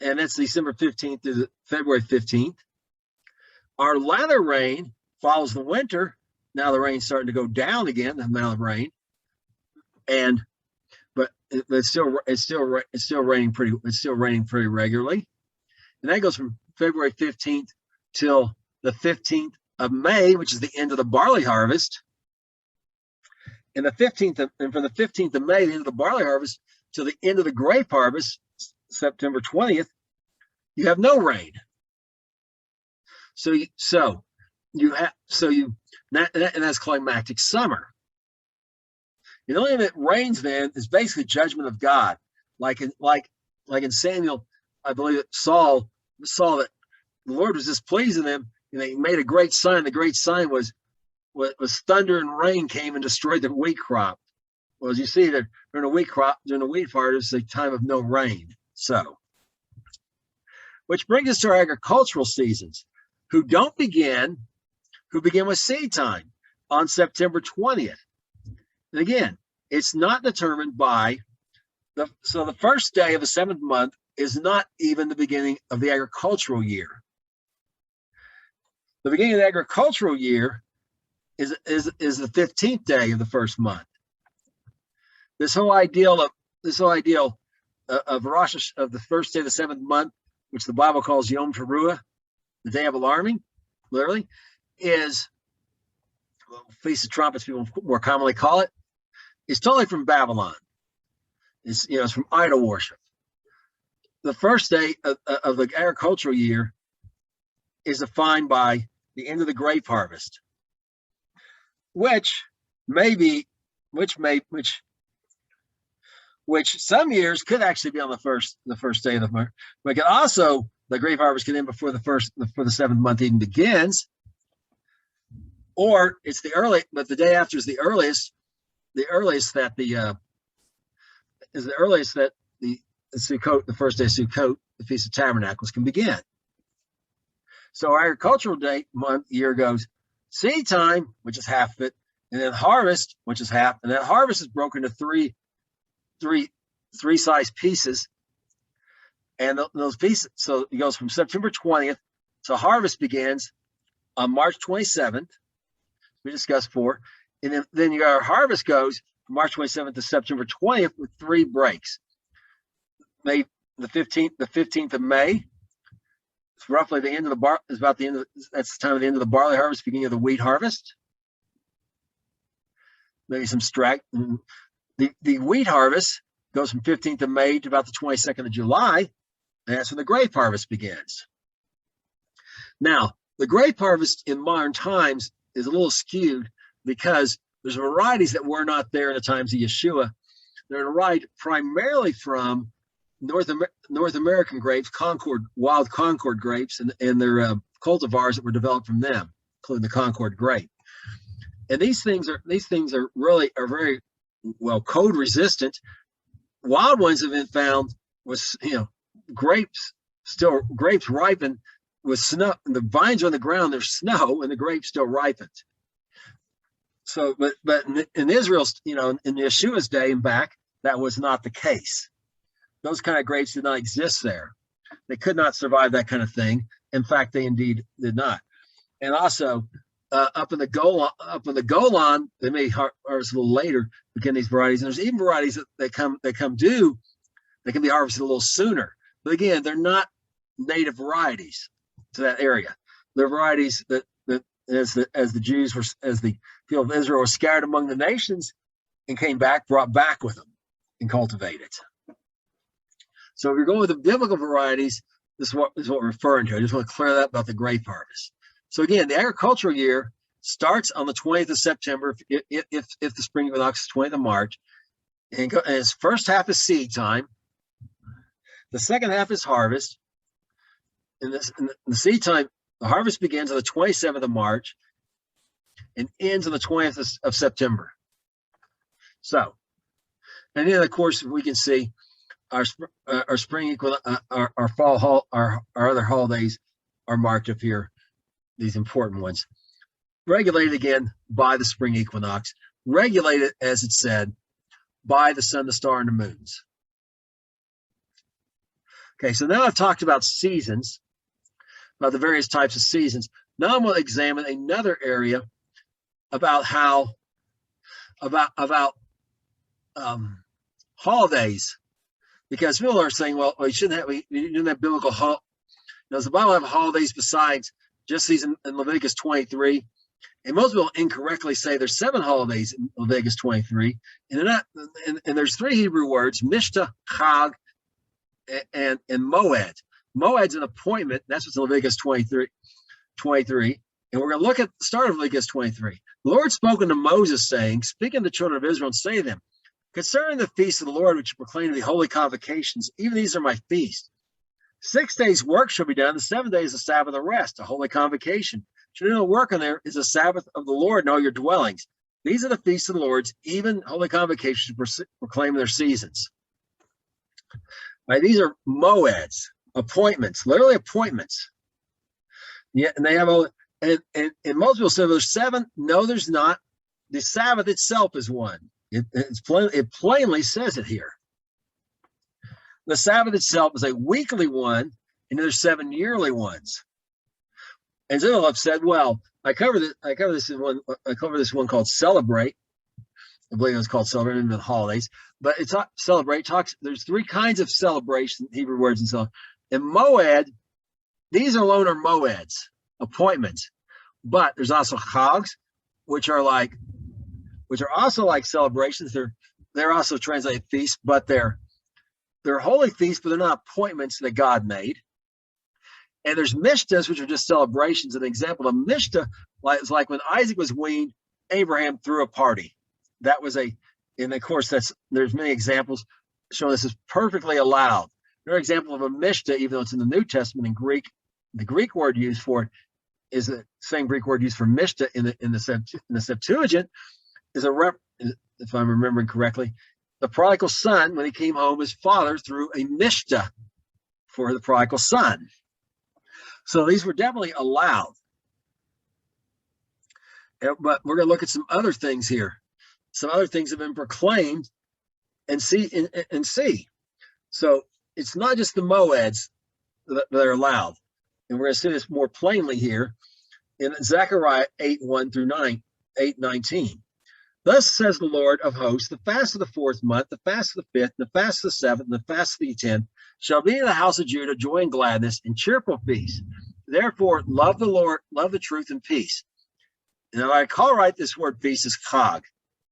and that's December 15th to February 15th. Our latter rain follows the winter. Now the rain's starting to go down again, the amount of rain, but it's still raining pretty regularly. And that goes from February 15th till the 15th of May, which is the end of the barley harvest. And from the 15th of May, the end of the barley harvest, till the end of the grape harvest, September 20th, you have no rain. And that's climactic summer. The only thing that rains then is basically judgment of God, like in Samuel, I believe that Saul saw that the Lord was displeased with him, and he made a great sign. The great sign was thunder and rain came and destroyed the wheat crop. Well, as you see, that during the wheat harvest, it's a time of no rain. So, which brings us to our agricultural seasons, who begin with seed time on September 20th. And again, it's not determined by the first day of the 7th month is not even the beginning of the agricultural year. The beginning of the agricultural year is the 15th day of the first month. This whole ideal of Rosh of the first day of the 7th month, which the Bible calls Yom Teruah, the day of alarming, literally, is Feast of Trumpets, people more commonly call it, is totally from Babylon. It's from idol worship. The first day of the agricultural year is defined by the end of the grape harvest, which some years could actually be on the first day of the month. But it also, the grape harvest can end before the 7th month even begins, or it's but the day after is the earliest that Sukkot, the first day of Sukkot, the Feast of Tabernacles, can begin. So our agricultural day year goes seed time, which is half of it, and then harvest, which is half, and that harvest is broken into three size pieces. And those pieces, so it goes from September 20th, so harvest begins on March 27th. We discussed 4. And then our harvest goes from March 27th to September 20th with 3 breaks. May the 15th of May. It's roughly the end of the is about the end of that's the time of the end of the barley harvest, beginning of the wheat harvest. Maybe some the wheat harvest goes from 15th of May to about the 22nd of July, and that's when the grape harvest begins. Now, the grape harvest in modern times is a little skewed because there's varieties that were not there in the times of Yeshua. They're derived primarily from North American grapes, wild Concord grapes, and their cultivars that were developed from them, including the Concord grape. And these things are very well code resistant. Wild ones have been found with grapes ripen with snow. The vines are on the ground, there's snow, and the grapes still ripened. So, but in Israel's, in Yeshua's day and back, that was not the case. Those kind of grapes did not exist there. They could not survive that kind of thing. In fact, they indeed did not. And also, up in the Golan, they may harvest a little later. Begin these varieties, and there's even varieties that come due. They can be harvested a little sooner. But again, they're not native varieties to that area. They're varieties that as the people of Israel were scattered among the nations and came back, brought back with them and cultivated. So if you're going with the biblical varieties, this is what we're referring to. I just want to clear that about the grape harvest. So again, the agricultural year starts on the 20th of September, if the spring equinox is 20th of March, and its first half is seed time. The second half is harvest. In the seed time, the harvest begins on the 27th of March and ends on the 20th of September. So, and then of course we can see our spring equinox, our fall, our other holidays are marked up here. These important ones, regulated again by the spring equinox, regulated as it said by the sun, the star, and the moons. Okay, so now I've talked about seasons, about the various types of seasons. Now I'm going to examine another area about holidays, because people are saying, well, we didn't have biblical holidays. Does the Bible have holidays besides just these in Leviticus 23? And most people incorrectly say there's 7 holidays in Leviticus 23, and they're not. And there's 3 Hebrew words: Mishta, Chag, and Moed. Moed's an appointment. That's what's in Leviticus 23. And we're going to look at the start of Leviticus 23. The Lord spoke unto Moses, saying, speak unto the children of Israel, and say to them, concerning the feast of the Lord, which you proclaim to be holy convocations, even these are my feasts. 6 days' work shall be done. The 7th day is the Sabbath of rest, a holy convocation. Should do no work on there is the Sabbath of the Lord in all your dwellings. These are the feasts of the Lord's, even holy convocations proclaim their seasons. Right, these are moeds, appointments, literally appointments. Yeah, and they have and most people say there's 7. No, there's not. The Sabbath itself is one. It plainly says it here. The Sabbath itself is a weekly one, and there's 7 yearly ones. And some have said, well, I cover this one called Celebrate. I believe it's called Celebrate in the holidays, but it's not Celebrate. There's 3 kinds of celebration, Hebrew words and so on. And Moed, these alone are Moeds, appointments. But there's also Chags, which are also like celebrations. They're also translated feasts, but they're holy feasts, but they're not appointments that God made. And there's Mishtas, which are just celebrations. An example of Mishta is like when Isaac was weaned, Abraham threw a party. That was and of course there's many examples showing this is perfectly allowed. Another example of a Mishta, even though it's in the New Testament in Greek, the Greek word used for it is the same Greek word used for Mishta in the Septuagint, is if I'm remembering correctly, the prodigal son, when he came home, his father threw a mishta for the prodigal son. So these were definitely allowed. But we're going to look at some other things here. Some other things have been proclaimed and see. So it's not just the moeds that are allowed. And we're going to see this more plainly here in Zechariah 8:1-9, 8:19. Thus says the Lord of hosts, the fast of the 4th month, the fast of the 5th, the fast of the 7th, and the fast of the 10th shall be in the house of Judah joy and gladness and cheerful peace. Therefore, love the Lord, love the truth and peace. And I call right this word peace is chag.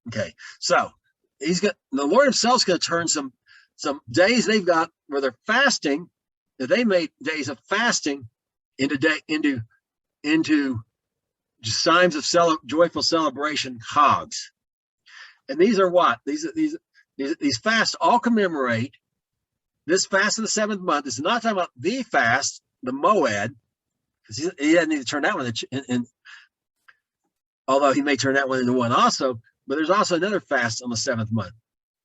Okay, so the Lord himself's going to turn some days they've got where they're fasting, that they made days of fasting into signs of joyful celebration, chags. And these are what? These fasts all commemorate this fast of the 7th month. It's not talking about the fast, the moed, because he doesn't need to turn that one in, although he may turn that one into one also, but there's also another fast on the 7th month.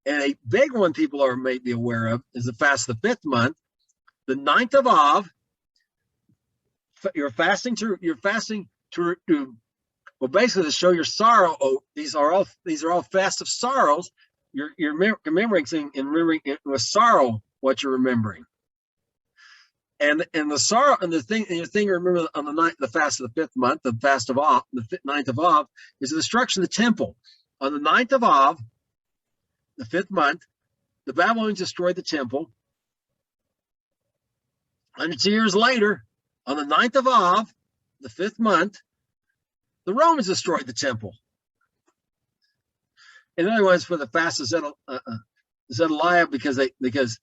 And a big one people may be aware of is the fast of the 5th month, the 9th of Av. You're fasting to well, basically to show your sorrow. Oh, these are all fasts of sorrows. You're commemorating and remembering with sorrow what you're remembering. And the sorrow and the thing you remember on the fast of the 5th month, the fast of Av, the 9th of Av, is the destruction of the temple. On the 9th of Av, the 5th month, the Babylonians destroyed the temple. Hundreds of years later, on the 9th of Av, the 5th month, the Romans destroyed the temple. In other words, for the fast of Zedaliah, because it was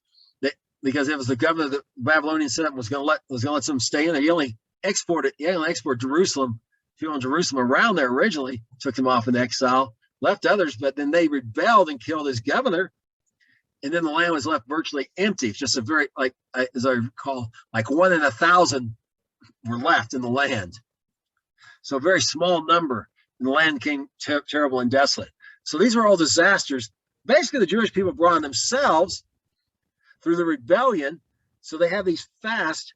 the governor that the Babylonians set up was going to let them stay in there. He only exported Jerusalem, people in Jerusalem around there originally, took them off in exile, left others, but then they rebelled and killed his governor. And then the land was left virtually empty. It's just a very, as I recall, 1 in 1,000 were left in the land. So a very small number, and the land became terrible and desolate. So these were all disasters. Basically, the Jewish people brought on themselves through the rebellion. So they have these fasts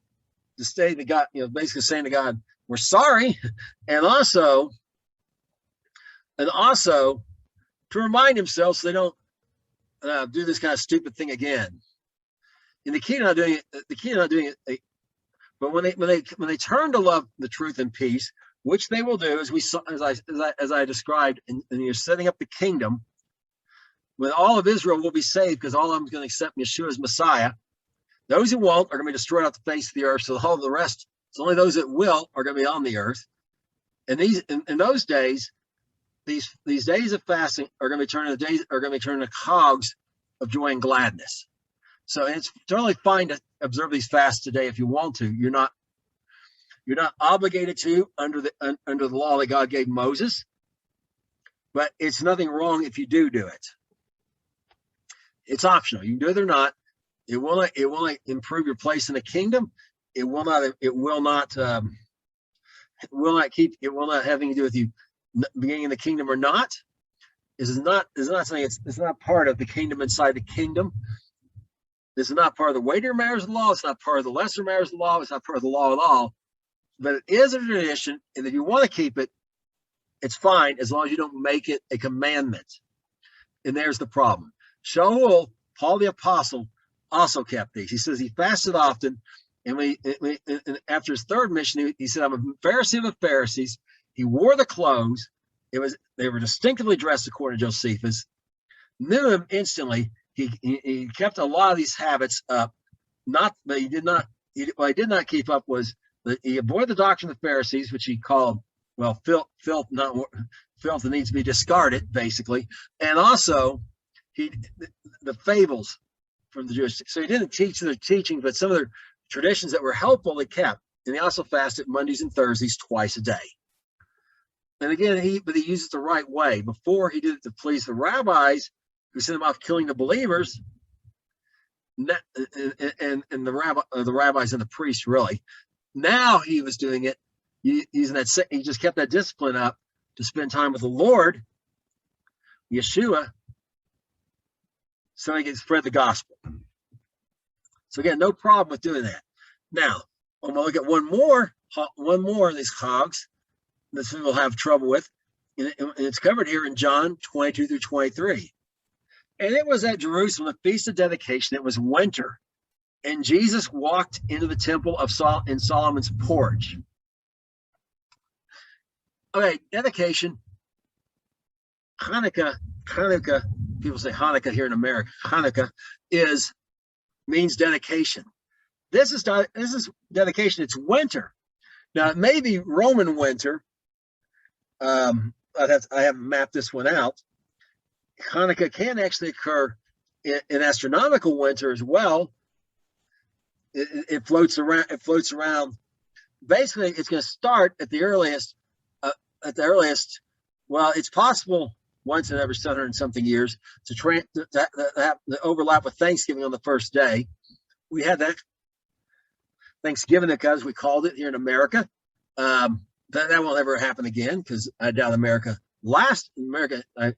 to say to God, basically saying to God, we're sorry. And also to remind themselves so they don't do this kind of stupid thing again. And the key to not doing it, but when they turn to love the truth and peace, which they will do, as I described, and you're setting up the kingdom, when all of Israel will be saved, because all of them are going to accept Yeshua as Messiah. Those who won't are going to be destroyed off the face of the earth. So the whole of the rest, it's only those that will are going to be on the earth. And in those days, these days of fasting are going to be turned into cogs of joy and gladness. So it's totally fine to observe these fasts today if you want to. You're not obligated to under the law that God gave Moses, but it's nothing wrong if you do it. It's optional. You can do it or not. It will not improve your place in the kingdom. It will not have anything to do with you being in the kingdom or not. This is not saying it's not part of the kingdom inside the kingdom. This is not part of the weightier matters of the law. It's not part of the lesser matters of the law. It's not part of the law at all. But it is a tradition, and if you want to keep it, it's fine as long as you don't make it a commandment. And there's the problem. Shaul, Paul the Apostle, also kept these. He says he fasted often, and after his 3rd mission, he said, I'm a Pharisee of the Pharisees. He wore the clothes. They were distinctively dressed according to Josephus. Knew him instantly. He kept a lot of these habits up. What he did not keep up was he avoided the doctrine of the Pharisees, which he called, filth that needs to be discarded, basically. And also, the fables from the Jewish. So he didn't teach their teaching, but some of their traditions that were helpful, he kept. And he also fasted Mondays and Thursdays twice a day. And again, he used it the right way. Before, he did it to please the rabbis, who sent him off killing the believers, and the rabbis and the priests, really. Now he was doing it using that. He just kept that discipline up to spend time with the Lord, Yeshua, so they can spread the gospel. So again, no problem with doing that. Now, I'm gonna look at one more of these hogs that some will have trouble with, and it's covered here in John 22 through 23. And it was at Jerusalem, the Feast of Dedication. It was winter, and Jesus walked into the temple of in Solomon's porch. Okay, dedication. Hanukkah, people say Hanukkah here in America. Hanukkah means dedication. This is dedication. It's winter. Now it may be Roman winter. I haven't mapped this one out. Hanukkah can actually occur in astronomical winter as well. It floats around. Basically, it's going to start at the earliest. Well, it's possible once in every 700 and something years to have the overlap with Thanksgiving on the first day. We had that Thanksgiving because we called it here in America. That won't ever happen again because I doubt America, I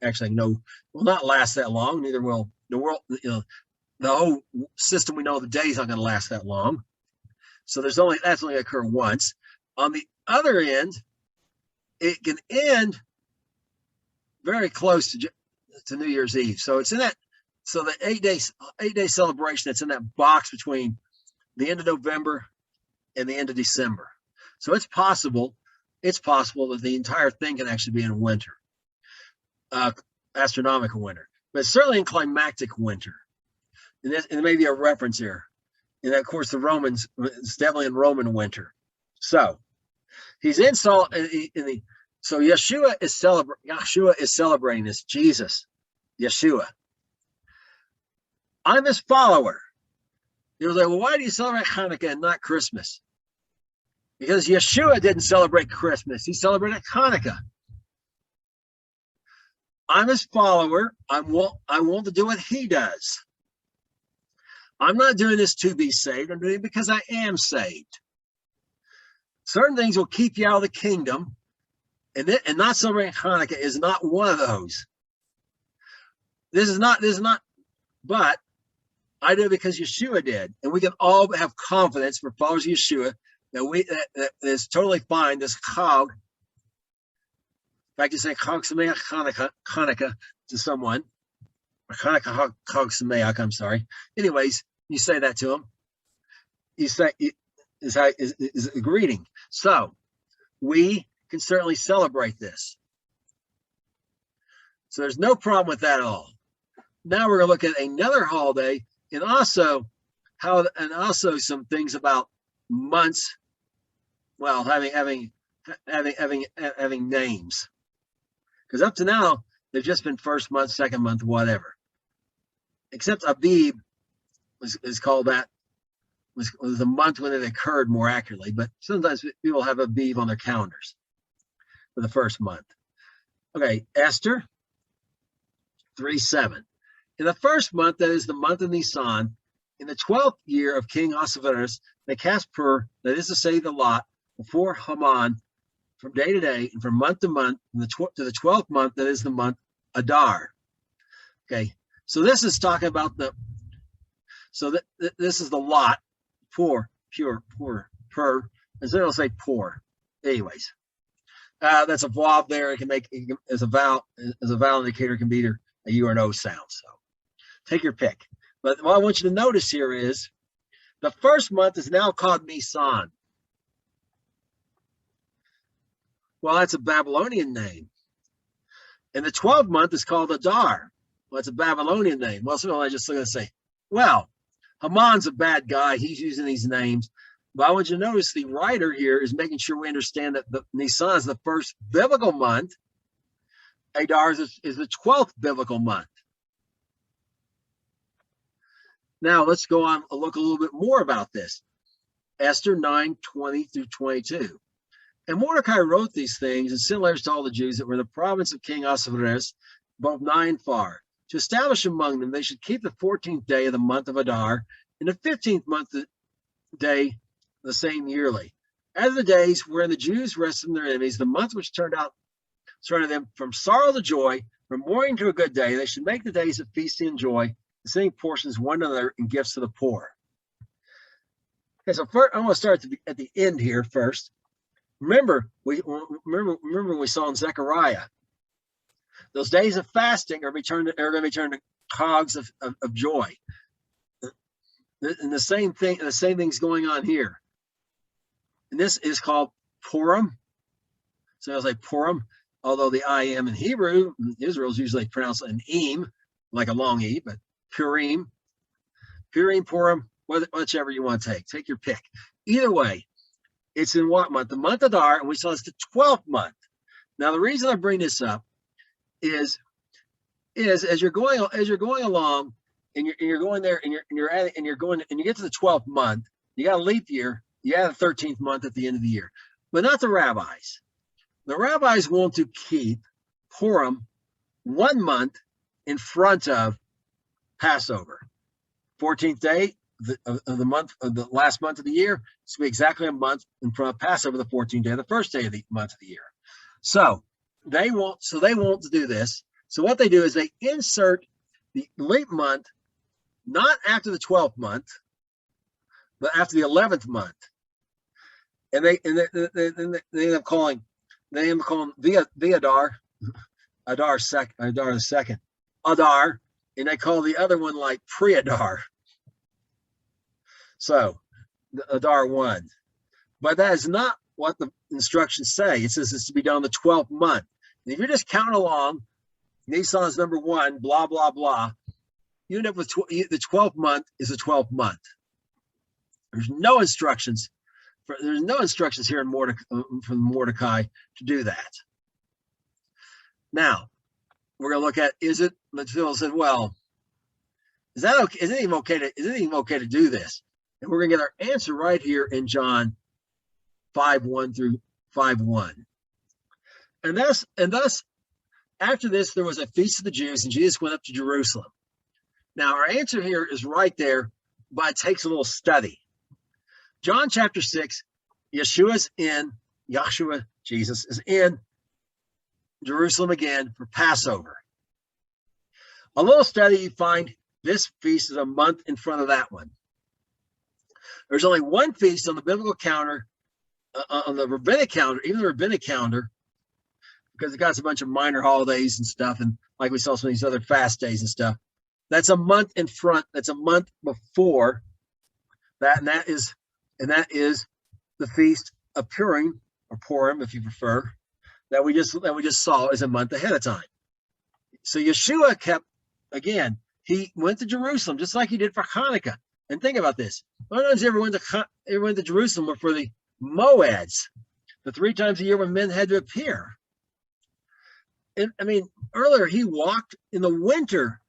actually know, will not last that long. Neither will the world. The whole system we know of the day is not going to last that long. So that's only occur once. On the other end, it can end very close to New Year's Eve. So it's in that. So the 8-day celebration that's in that box between the end of November and the end of December. So it's possible that the entire thing can actually be in winter, astronomical winter, but certainly in climactic winter. And there may be a reference here. And of course, the Romans, it's definitely in Roman winter. So he's in so Yeshua is celebrating this, Jesus, Yeshua. I'm his follower. He was like, well, why do you celebrate Hanukkah and not Christmas? Because Yeshua didn't celebrate Christmas. He celebrated Hanukkah. I'm his follower. I want to do what he does. I'm not doing this to be saved. I'm doing it because I am saved. Certain things will keep you out of the kingdom, and not celebrating Hanukkah is not one of those. This is not, but I do it because Yeshua did. And we can all have confidence for followers of Yeshua that it's totally fine. This chag, in fact, you say chag sameach Hanukkah to someone, or Hanukkah chag sameach, I'm sorry. Anyways, you say that to them. You say is a greeting. So we can certainly celebrate this. So there's no problem with that at all. Now we're going to look at another holiday, and also some things about months. Well, having names, because up to now they've just been first month, second month, whatever. Except Abib is called that. Was the month when it occurred more accurately, but sometimes people have Abib on their calendars for the first month. Okay, Esther 3:7. In the first month, that is the month of Nisan, in the 12th year of King Ahasuerus, they cast pur, that is to say, the lot, before Haman, from day to day and from month to month, to the 12th month, that is the month Adar. Okay, so this is talking about this is the lot, pur, and so it'll say poor. Anyways, that's a vav there. It can make as a vowel indicator can be either a U or an O sound. So take your pick. But what I want you to notice here is the first month is now called Nisan. Well, that's a Babylonian name. And the 12th month is called Adar. Well, that's a Babylonian name. Well, so I just going to say, well, Haman's a bad guy. He's using these names. But I want you to notice the writer here is making sure we understand that the Nisan is the first biblical month. Adar is the 12th biblical month. Now let's go on and look a little bit more about this. Esther 9:20 through 22. And Mordecai wrote these things and sent letters to all the Jews that were in the province of King Ahasuerus, both nigh and far, to establish among them they should keep the 14th day of the month of Adar, and the 15th month day the same yearly. As the days wherein the Jews rested from their enemies, the month which turned them from sorrow to joy, from mourning to a good day, they should make the days of feasting and joy, sending portions one another in gifts to the poor. Okay, so first I'm going to start at the end here first. Remember we saw in Zechariah, those days of fasting are going to be turned to cogs of joy. And the same thing's going on here. And this is called Purim. So I was like Purim, although the I am in Hebrew, Israel's usually pronounced an eem, like a long E, but Purim, Purim, whichever you want to take. Take your pick. Either way, it's in what month? The month of Adar, and we saw it's the 12th month. Now, the reason I bring this up is as you're going along, and you're going there, and you get to the 12th month, you got a leap year, you add a 13th month at the end of the year, but not the rabbis. The rabbis want to keep Purim 1 month in front of Passover. 14th day of the month, of the last month of the year, it's to be exactly a month in front of Passover, the 14th day of the first day of the month of the year. So they want to do this. So what they do is they insert the leap month not after the 12th month, but after the 11th month, and they end up calling the Adar the second, Adar, and they call the other one like pre-Adar. So the Adar 1. But that is not what the instructions say. It says it's to be done the 12th month. And if you're just counting along, Nisan is number 1, blah, blah, blah, you end up with the 12th month is the 12th month. There's no instructions here in from Mordecai to do that. Now, we're going to look at, Phil said, well, is that okay? Is it even okay to do this? And we're going to get our answer right here in John 5:1 through 5:1. And thus, after this, there was a feast of the Jews, and Jesus went up to Jerusalem. Now, our answer here is right there, but it takes a little study. John chapter 6, Jesus is in Jerusalem again for Passover. A little study, you find this feast is a month in front of that one. There's only one feast on the biblical calendar, on the rabbinic calendar, even the rabbinic calendar, because it got a bunch of minor holidays and stuff, and like we saw some of these other fast days and stuff. That's a month in front. That's a month before that, and that is the feast of Purim, or Purim, if you prefer, that we just saw as a month ahead of time. So Yeshua he went to Jerusalem just like he did for Hanukkah. And think about this: no one's ever went to Jerusalem for the Moeds, the 3 times a year when men had to appear. And I mean, earlier he walked in the winter.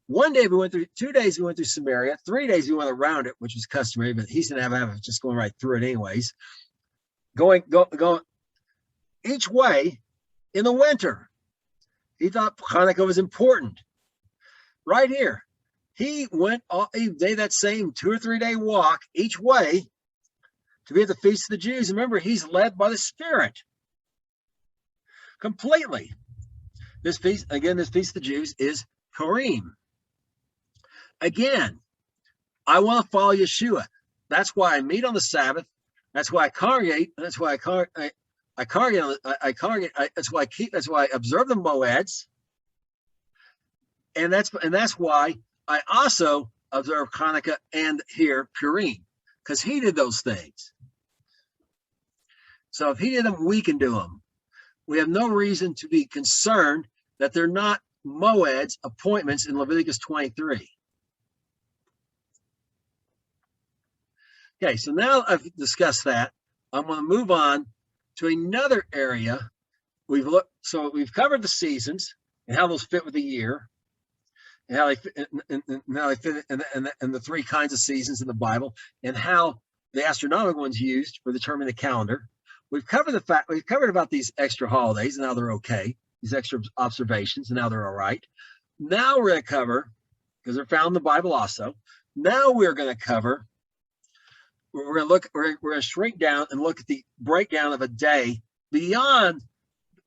1 day we went through, 2 days we went through Samaria, 3 days we went around it, which was customary, but he's gonna have just going right through it anyways. Going each way in the winter. He thought Hanukkah was important. Right here, he did that same 2 or 3 day walk each way to be at the Feast of the Jews. Remember, he's led by the Spirit completely. This Feast of the Jews is Purim. Again, I want to follow Yeshua. That's why I meet on the Sabbath. That's why I congregate. That's why I congregate. That's why I observe the Moeds. And that's why I also observe Hanukkah and here Purim, because he did those things. So if he did them, we can do them. We have no reason to be concerned that they're not Moeds, appointments in Leviticus 23. Okay, so now I've discussed that, I'm going to move on to another area. We've covered the seasons and how those fit with the year, and how they fit, and the 3 kinds of seasons in the Bible, and how the astronomical one's used for determining the calendar. We've covered about these extra holidays and how they're okay, these extra observations and how they're all right. Now we're going to cover, because they're found in the Bible also. Now we're going to cover. We're going to shrink down and look at the breakdown of a day beyond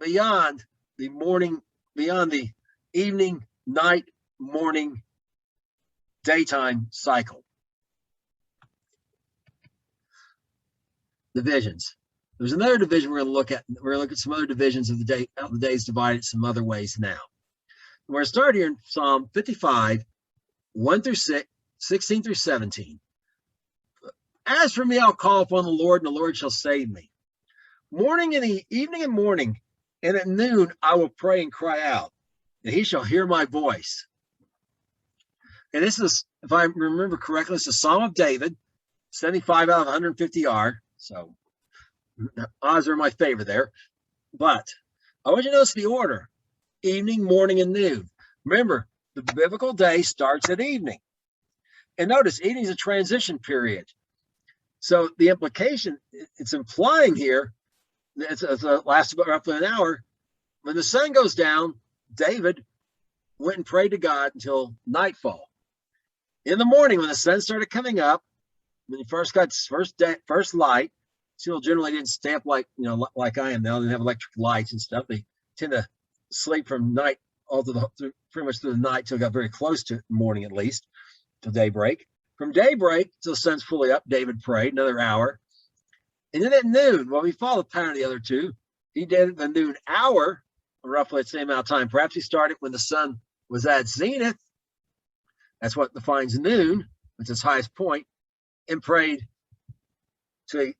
the morning, beyond the evening, night, morning daytime cycle. Divisions. There's another division we're going to look at. We're going to look at some other divisions of the day, how the days divided some other ways now. We're going to start here in Psalm 55, 1 through 6, 16 through 17. As for me, I'll call upon the Lord, and the Lord shall save me. Morning and evening and morning, and at noon I will pray and cry out, and he shall hear my voice. And this is, if I remember correctly, it's a Psalm of David, 75 out of 150 are. So odds are in my favor there. But I want you to notice the order: evening, morning, and noon. Remember, the biblical day starts at evening. And notice, evening is a transition period. So the implication, it's implying here, it lasts about roughly an hour. When the sun goes down, David went and prayed to God until nightfall. In the morning, when the sun started coming up, when he first got first light, people generally didn't stay up like like I am now. They didn't have electric lights and stuff. They tend to sleep from night all through pretty much through the night till it got very close to morning, at least till daybreak. From daybreak till the sun's fully up, David prayed another hour. And then at noon, well, we follow the pattern of the other two. He did the noon hour, roughly the same amount of time. Perhaps he started when the sun was at zenith. That's what defines noon, it's its highest point, and prayed to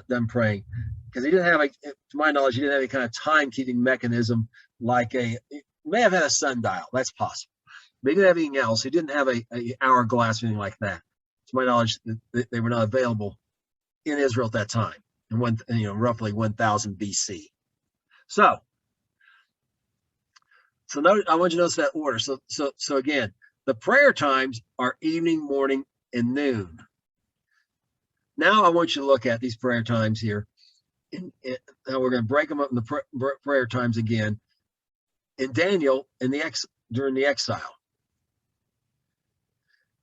them praying. Because he didn't have, to my knowledge, he didn't have any kind of timekeeping mechanism like he may have had a sundial. That's possible. But he didn't have anything else. He didn't have a hourglass or anything like that. To my knowledge, they were not available in Israel at that time, in roughly 1000 BC. So note, I want you to notice that order. So again, the prayer times are evening, morning, and noon. Now I want you to look at these prayer times here. And we're going to break them up in the prayer times again. In Daniel, during the exile,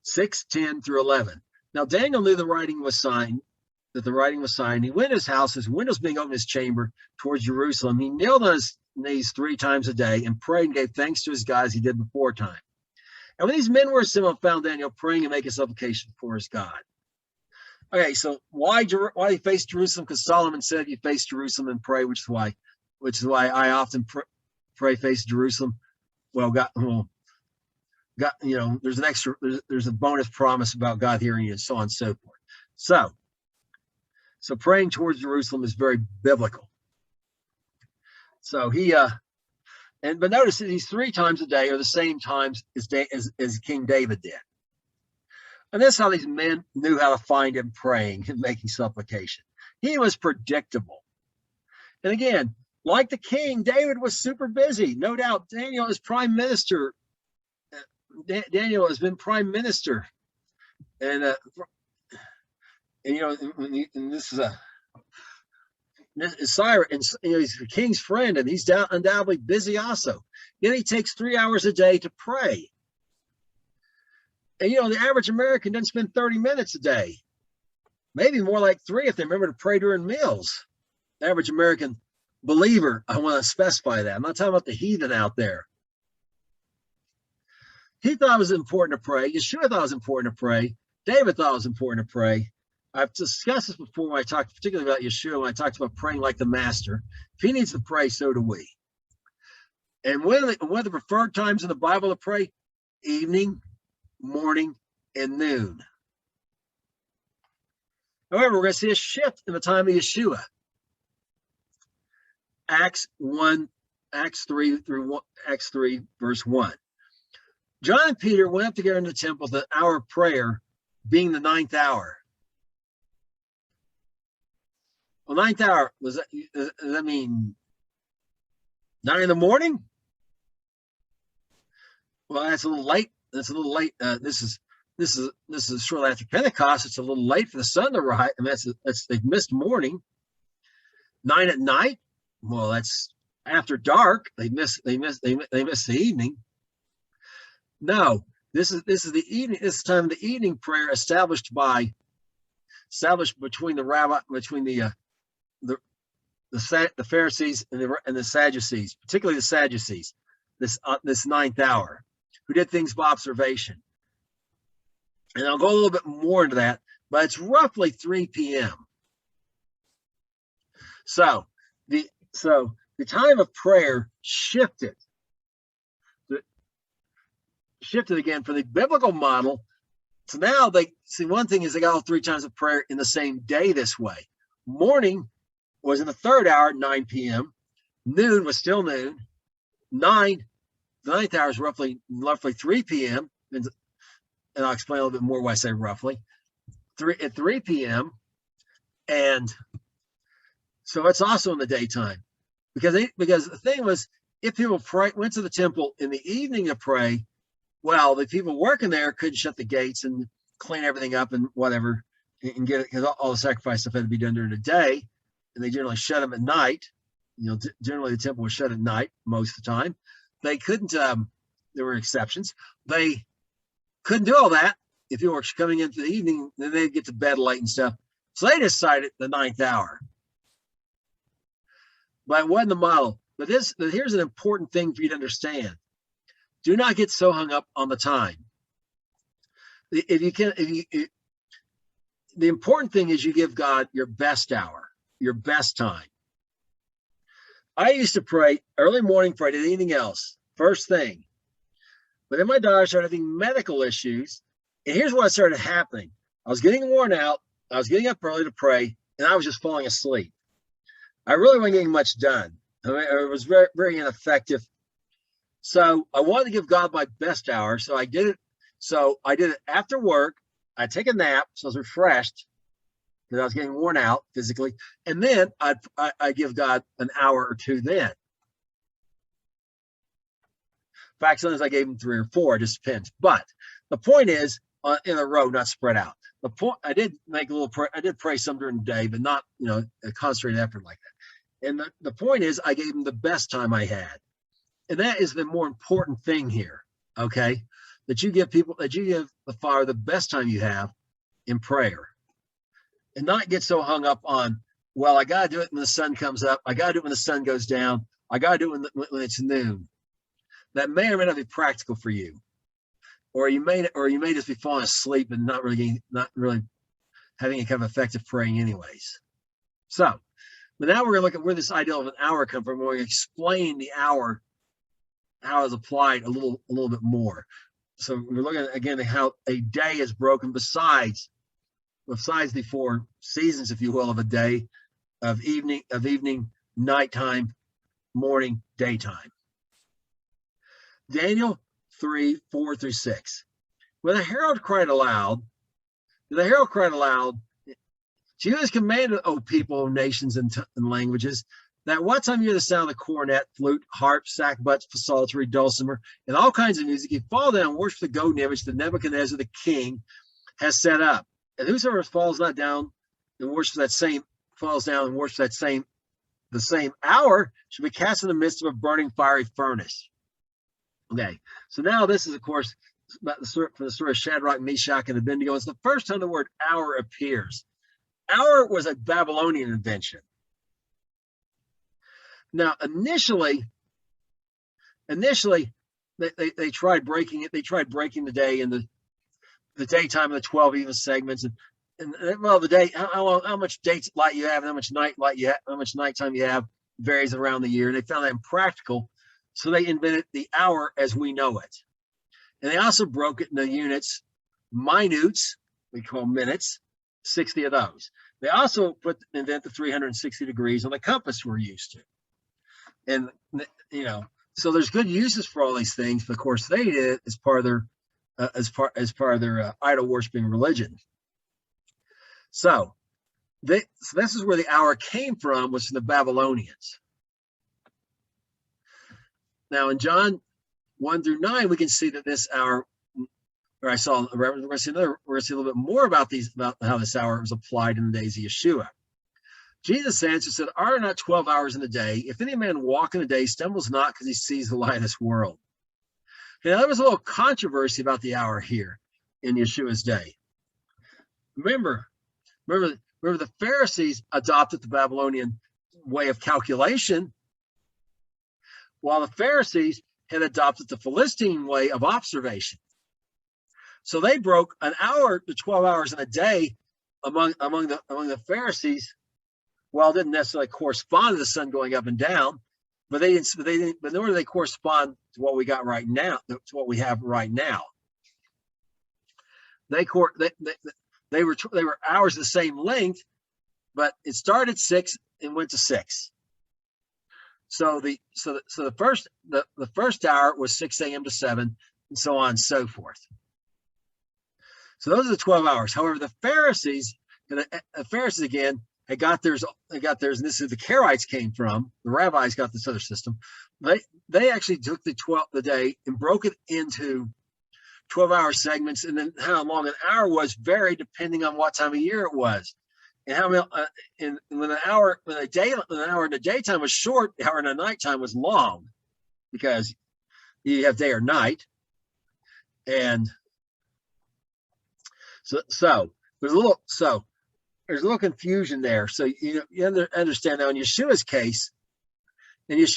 6, 10 through 11. Now Daniel knew the writing was signed. He went to his house, his windows being open in his chamber towards Jerusalem. He knelt on his knees 3 times a day and prayed and gave thanks to his God as he did before time. And when these men were assembled, found Daniel praying and making supplication before his God. Okay, so why he faced Jerusalem? Because Solomon said you face Jerusalem and pray, which is why I often pray face Jerusalem. Well, there's a bonus promise about God hearing you and so on and so forth. So praying towards Jerusalem is very biblical. So but notice that these 3 times a day are the same times as King David did. And that's how these men knew how to find him praying and making supplication. He was predictable. And again, like the king, David was super busy. No doubt Daniel is prime minister. Daniel has been prime minister. And this is Cyrus, and he's the king's friend, and he's undoubtedly busy also. Yet he takes 3 hours a day to pray. And the average American doesn't spend 30 minutes a day, maybe more like 3 if they remember to pray during meals. The average American believer, I want to specify that. I'm not talking about the heathen out there. He thought it was important to pray. Yeshua thought it was important to pray. David thought it was important to pray. I've discussed this before when I talked particularly about Yeshua, when I talked about praying like the master. If he needs to pray, so do we. And one of the preferred times in the Bible to pray, evening, morning, and noon. However, we're going to see a shift in the time of Yeshua. Acts 3 verse 1. John and Peter went up together in the temple, the hour of prayer being the 9th hour. Well, 9th hour, does that mean 9 in the morning? Well, that's a little late. This is shortly after Pentecost. It's a little late for the sun to rise, and they've missed morning. 9 at night. Well, that's after dark. They miss the evening. No, this is the evening. This is the time of the evening prayer established between the Pharisees and the Sadducees, particularly the Sadducees. This 9th hour, who did things by observation. And I'll go a little bit more into that, but it's roughly 3 p.m. So the time of prayer shifted again for the biblical model. So now they see, one thing is they got all 3 times of prayer in the same day this way. Morning was in the 3rd hour at 9 p.m. Noon was still noon. The 9th hour is roughly 3 p.m. And I'll explain a little bit more why I say roughly. 3 p.m. And so it's also in the daytime. Because the thing was, if people went to the temple in the evening to pray, well, the people working there couldn't shut the gates and clean everything up and whatever and get it, because all the sacrifice stuff had to be done during the day, and they generally shut them at night. Generally the temple was shut at night most of the time. They couldn't. There were exceptions. They couldn't do all that if you were coming into the evening. Then they'd get to bed late and stuff. So they decided the 9th hour. But it wasn't the model. But here's an important thing for you to understand. Do not get so hung up on the time. The important thing is you give God your best hour, your best time. I used to pray early morning before I did anything else, first thing. But then my daughter started having medical issues. And here's what started happening. I was getting worn out. I was getting up early to pray, and I was just falling asleep. I really wasn't getting much done. I mean, it was very, very ineffective. So I wanted to give God my best hour. So I did it. So I did it after work. I'd take a nap, so I was refreshed because I was getting worn out physically. And then I'd give God an hour or 2 then. In fact, sometimes I gave him 3 or 4, it just depends. But the point is, in a row, not spread out. The point, I did make a little prayer. I did pray some during the day, but not, a concentrated effort like that. And the point is, I gave him the best time I had. And that is the more important thing here, okay? That you give the Father the best time you have in prayer. And not get so hung up on, well, I got to do it when the sun comes up. I got to do it when the sun goes down. I got to do it when it's noon. That may or may not be practical for you. Or you may just be falling asleep and not really having a kind of effective praying anyways. So, but now we're going to look at where this idea of an hour comes from. We're going to explain the hour, how it's applied a little bit more. So we're looking at, again, how a day is broken besides the 4 seasons, if you will, of a day, of evening, nighttime, morning, daytime. Daniel 3:4-6. When the herald cried aloud, Jesus commanded, O people, O nations, and languages, that what time you hear the sound of the cornet, flute, harp, sackbut, psaltery, dulcimer, and all kinds of music, you fall down and worship the golden image that Nebuchadnezzar the king has set up. And whosoever falls down and worships the same hour should be cast in the midst of a burning fiery furnace. Okay, so now this is, of course, about from the story of Shadrach, Meshach, and Abednego. It's the first time the word hour appears. Hour was a Babylonian invention. Now, initially, they tried breaking it. They tried breaking the day into the daytime of the 12 even segments, and well, the day, how much light you have, and how much nighttime you have varies around the year. And they found that impractical, so they invented the hour as we know it. And they also broke it into units, minutes, we call minutes, 60 of those. They also invent the 360 degrees on the compass we're used to. And, so there's good uses for all these things, but of course they did it as part of their idol worshiping religion. So this is where the hour came from, was from the Babylonians. Now in John 1-9, we can see that this hour, we're going to see a little bit more about how this hour was applied in the days of Yeshua. Jesus answered, said, are not 12 hours in a day? If any man walk in the day, stumbles not because he sees the light of this world. Now, there was a little controversy about the hour here in Yeshua's day. Remember the Pharisees adopted the Babylonian way of calculation, while the Pharisees had adopted the Philistine way of observation. So they broke an hour to 12 hours in a day among the Pharisees. Well, it didn't necessarily correspond to the sun going up and down, but but nor do they correspond to what we got right now, to what we have right now. They were hours the same length, but it started 6 and went to 6. So the first hour was 6 a.m. to 7, and so on and so forth. So those are the 12 hours. However, the Pharisees again had got theirs, and this is the Karaites came from. The rabbis got this other system. They actually took the day and broke it into 12-hour segments, and then how long an hour was varied depending on what time of year it was, and how many. And when an hour in the daytime was short, the hour in the nighttime was long, because you have day or night, and so there's a little confusion there. So you understand now in Yeshua's case. He's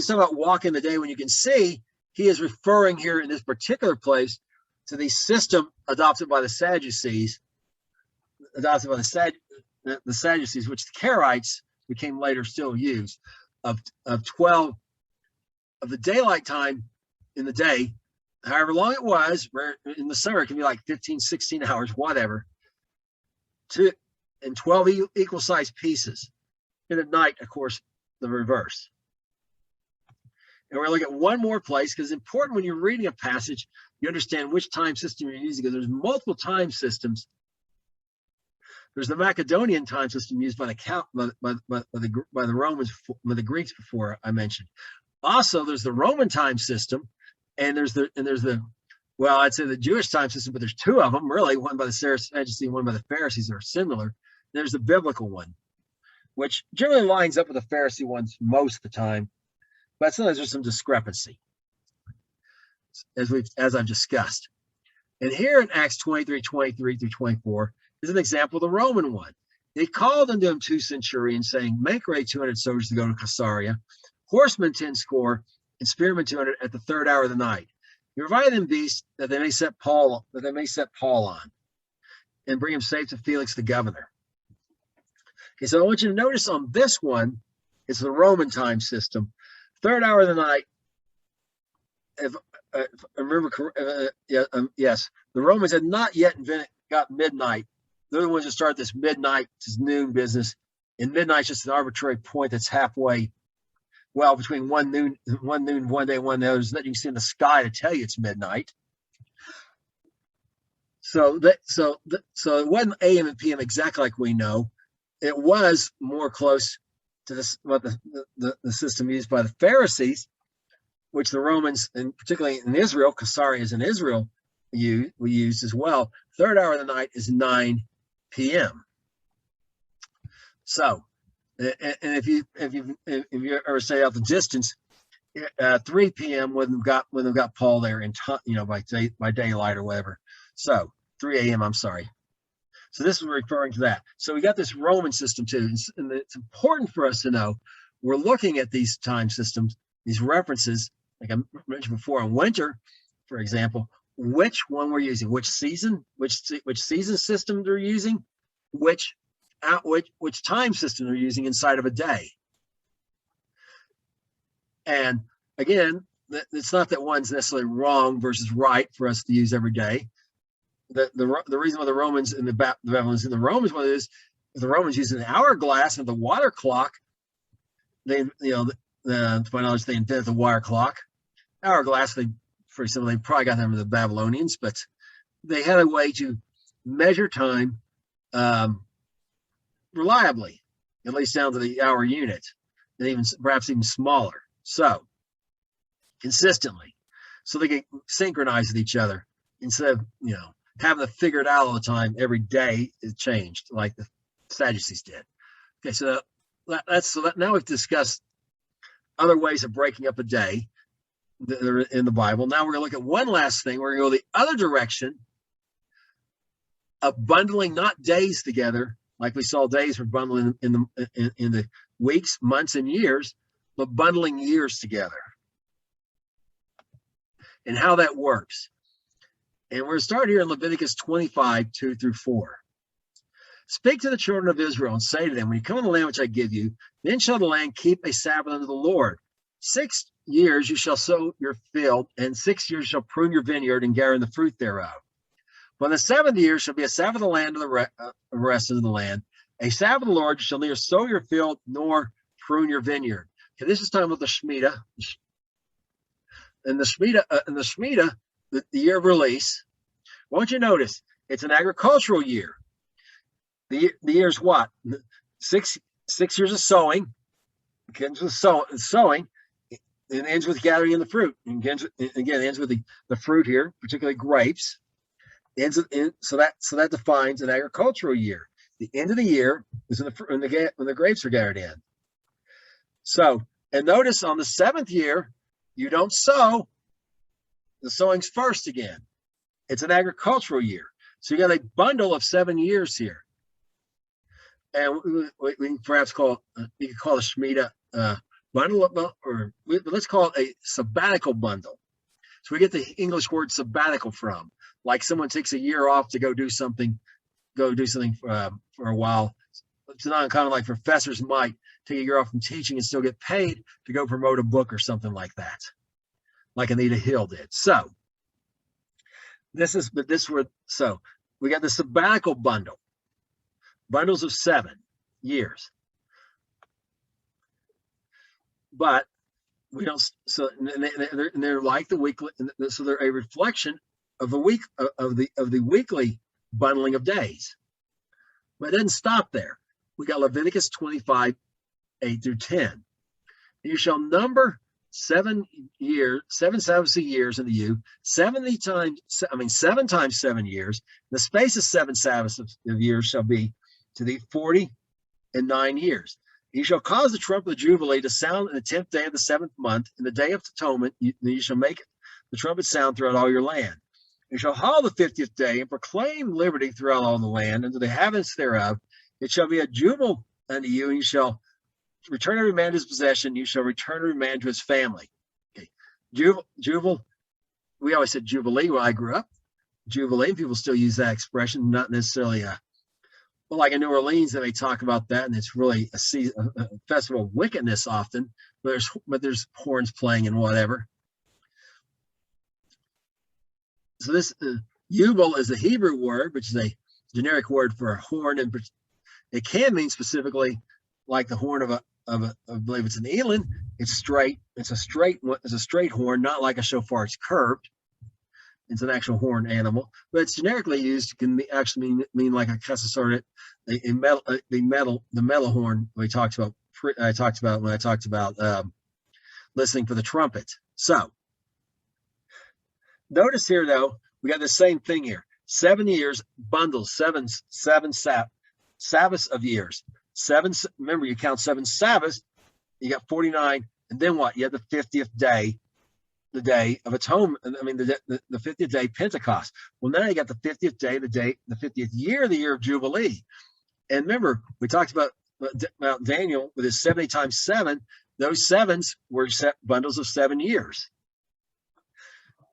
talking about walking the day when you can see. He is referring here in this particular place to the system adopted by the Sadducees, which the Karaites became later still used, of 12 of the daylight time in the day, however long it was. Where in the summer it can be like 15, 16 hours, whatever, in 12 equal sized pieces. And at night, of course, the reverse. And we're going to look at one more place, because it's important when you're reading a passage, you understand which time system you're using, because there's multiple time systems. There's the Macedonian time system used by the Romans, by the Greeks before I mentioned. Also, there's the Roman time system, and there's the well, I'd say the Jewish time system, but there's two of them really, one by the Sadducees and one by the Pharisees, are similar. There's the biblical one, which generally lines up with the Pharisee ones most of the time, but sometimes there's some discrepancy, as I've discussed. And here in Acts 23:23 through 24 is an example of the Roman one. They called unto him 2 centurions, saying, make ready 200 soldiers to go to Caesarea, horsemen 10 score, and spearmen 200 at the 3rd hour of the night. He provided them beasts that they may set Paul on, and bring him safe to Felix the governor. Okay, so I want you to notice on this one, it's the Roman time system. 3rd hour of the night. If I remember, yes, the Romans had not yet got midnight. They're the ones that start this midnight to noon business. And midnight's just an arbitrary point that's halfway, well, between one noon, one day, one day. There's nothing you can see in the sky to tell you it's midnight. So it wasn't AM and PM exactly like we know. It was more close to this, what the system used by the Pharisees, which the Romans, and particularly in Israel, Caesarea is in Israel, we used as well. 3rd hour of the night is 9 p.m. So, and if you ever say out the distance, 3 p.m. when they've got Paul there in by daylight or whatever. So 3 a.m. I'm sorry. So this is referring to that. So we got this Roman system too, and it's important for us to know we're looking at these time systems, these references, like I mentioned before, in winter, for example, which one we're using, which season system they're using, which time system they're using inside of a day. And again, it's not that one's necessarily wrong versus right for us to use every day. The reason why the Romans and the Babylonians and the Romans, what it is, if the Romans using the hourglass and the water clock, to my knowledge, they invented the water clock. Hourglass, they probably got them from the Babylonians, but they had a way to measure time reliably, at least down to the hour unit, and perhaps even smaller. So consistently, so they get synchronized with each other instead of having to figure it out all the time. Every day it changed, like the Sadducees did. Okay, so now we've discussed other ways of breaking up a day that are in the Bible. Now we're going to look at one last thing. We're going to go the other direction of bundling not days together, like we saw days were bundling in the weeks, months, and years, but bundling years together. and how that works. And we're going to start here in Leviticus 25, 2 through 4. Speak to the children of Israel and say to them, when you come in the land which I give you, then shall the land keep a Sabbath unto the Lord. 6 years you shall sow your field, and 6 years you shall prune your vineyard and gather in the fruit thereof. But the 7th year shall be a Sabbath of the land of the rest of the land. A Sabbath of the Lord, you shall neither sow your field nor prune your vineyard. Okay, this is talking about the Shemitah. And the Shemitah, the year of release. Won't you notice? It's an agricultural year. The year's what? 6 years of sowing. It begins with sowing. It ends with gathering in the fruit. And again, it ends with the fruit here, particularly grapes. So that defines an agricultural year. The end of the year is when the grapes are gathered in. So, and notice on the 7th year, you don't sow. The sowing's first again. It's an agricultural year. So you got a bundle of 7 years here. And we can perhaps call a Shemitah bundle, let's call it a sabbatical bundle. So we get the English word sabbatical from, like someone takes a year off to go do something for a while. It's not uncommon, like professors might take a year off from teaching and still get paid to go promote a book or something like that, like Anita Hill did. So we got the sabbatical bundle. Bundles of 7 years, but we don't. So they're like the weekly. So they're a reflection of the week of the weekly bundling of days. But it doesn't stop there. We got Leviticus 25, 8 through 10. You shall number 7 Sabbaths of years unto you, 7 times 7 years. The space of 7 Sabbaths of years shall be to thee 49 years. You shall cause the trumpet of Jubilee to sound in the 10th day of the 7th month, in the day of atonement. You shall make the trumpet sound throughout all your land. You shall hallow the 50th day and proclaim liberty throughout all the land, unto the inhabitants thereof. It shall be a jubile unto you, and you shall return every man to his possession. You shall return every man to his family. Okay, jubile. We always said jubilee when I grew up. Jubilee. People still use that expression, not necessarily like in New Orleans, they may talk about that, and it's really a festival of wickedness often. But there's horns playing and whatever. So this jubile is a Hebrew word, which is a generic word for a horn, and it can mean specifically like the horn of I believe it's an eland. It's straight. It's a straight horn, not like a shofar. It's curved. It's an actual horn animal, but it's generically used. It can actually mean like a casasornet, the metal horn I talked about when I talked about listening for the trumpet. So notice here though, we got the same thing here. 7 years, bundles, seven Sabbaths of years. Remember, you count 7 Sabbaths, you got 49, and then what? You have the 50th day, the day of atonement. I mean, the 50th day, Pentecost. Well, now you got the 50th day, the 50th year, the year of Jubilee. And remember, we talked about Daniel with his 70 times 7. Those 7s were bundles of 7 years.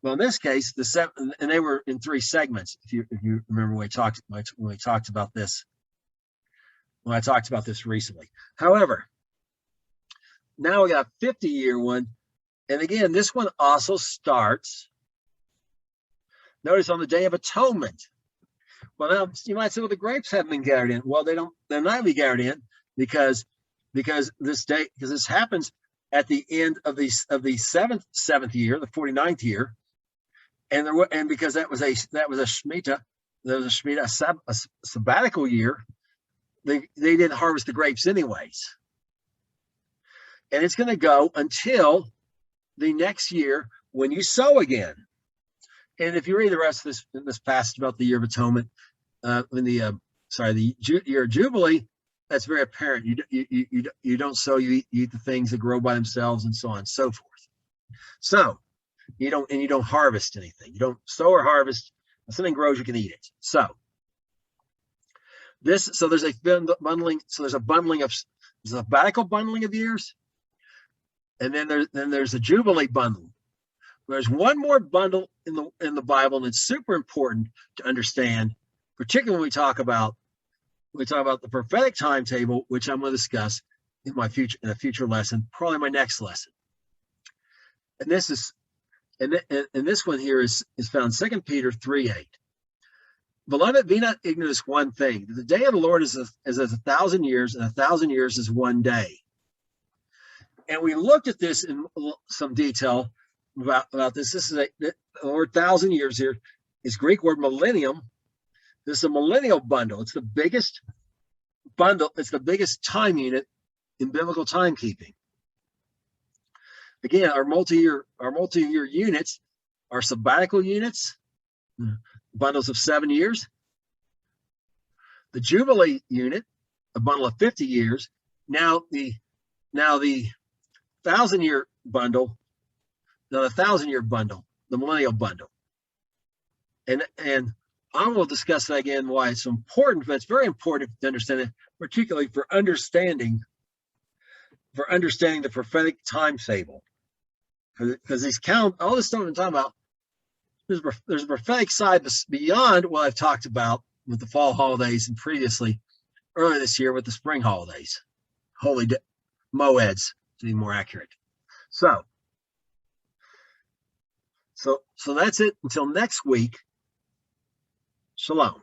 Well, in this case, the 7, and they were in 3 segments. If you remember when we talked about this. When I talked about this recently. However, now we got a 50-year one. And again, this one also starts, notice, on the Day of Atonement. Well, now you might say, well, the grapes haven't been gathered in. Well, they're not be gathered in because this happens at the end of the seventh year, the 49th year. And because that was a Shemitah, a sabbatical year, they didn't harvest the grapes anyways. And it's going to go until the next year when you sow again. And if you read the rest of this passage about the year of atonement, the year of Jubilee, that's very apparent. You don't sow, you eat the things that grow by themselves, and so on and so forth. So you don't harvest anything. You don't sow or harvest. If something grows, you can eat it. So there's a bundling. So there's a sabbatical bundling of years, and then there's a Jubilee bundle. There's one more bundle in the Bible, and it's super important to understand, particularly when we talk about the prophetic timetable, which I'm going to discuss in a future lesson, probably my next lesson. And this one here is found 2 Peter 3:8. Beloved, be not ignorant of this one thing, that the day of the Lord is as 1,000 years, and 1,000 years is one day. And we looked at this in some detail about this. This is the word 1,000 years here is Greek word millennium. This is a millennial bundle. It's the biggest bundle. It's the biggest time unit in biblical timekeeping. Again, our multi-year units are sabbatical units, bundles of 7 years. The Jubilee unit, a bundle of 50 years. Now the 1,000-year bundle, the 1,000-year bundle, the millennial bundle. And I will discuss that again, why it's important, but it's very important to understand it, particularly for understanding the prophetic timetable. Because all this stuff I'm talking about, there's a prophetic side beyond what I've talked about with the fall holidays and previously earlier this year with the spring holidays, holy moeds to be more accurate. So that's it until next week. Shalom.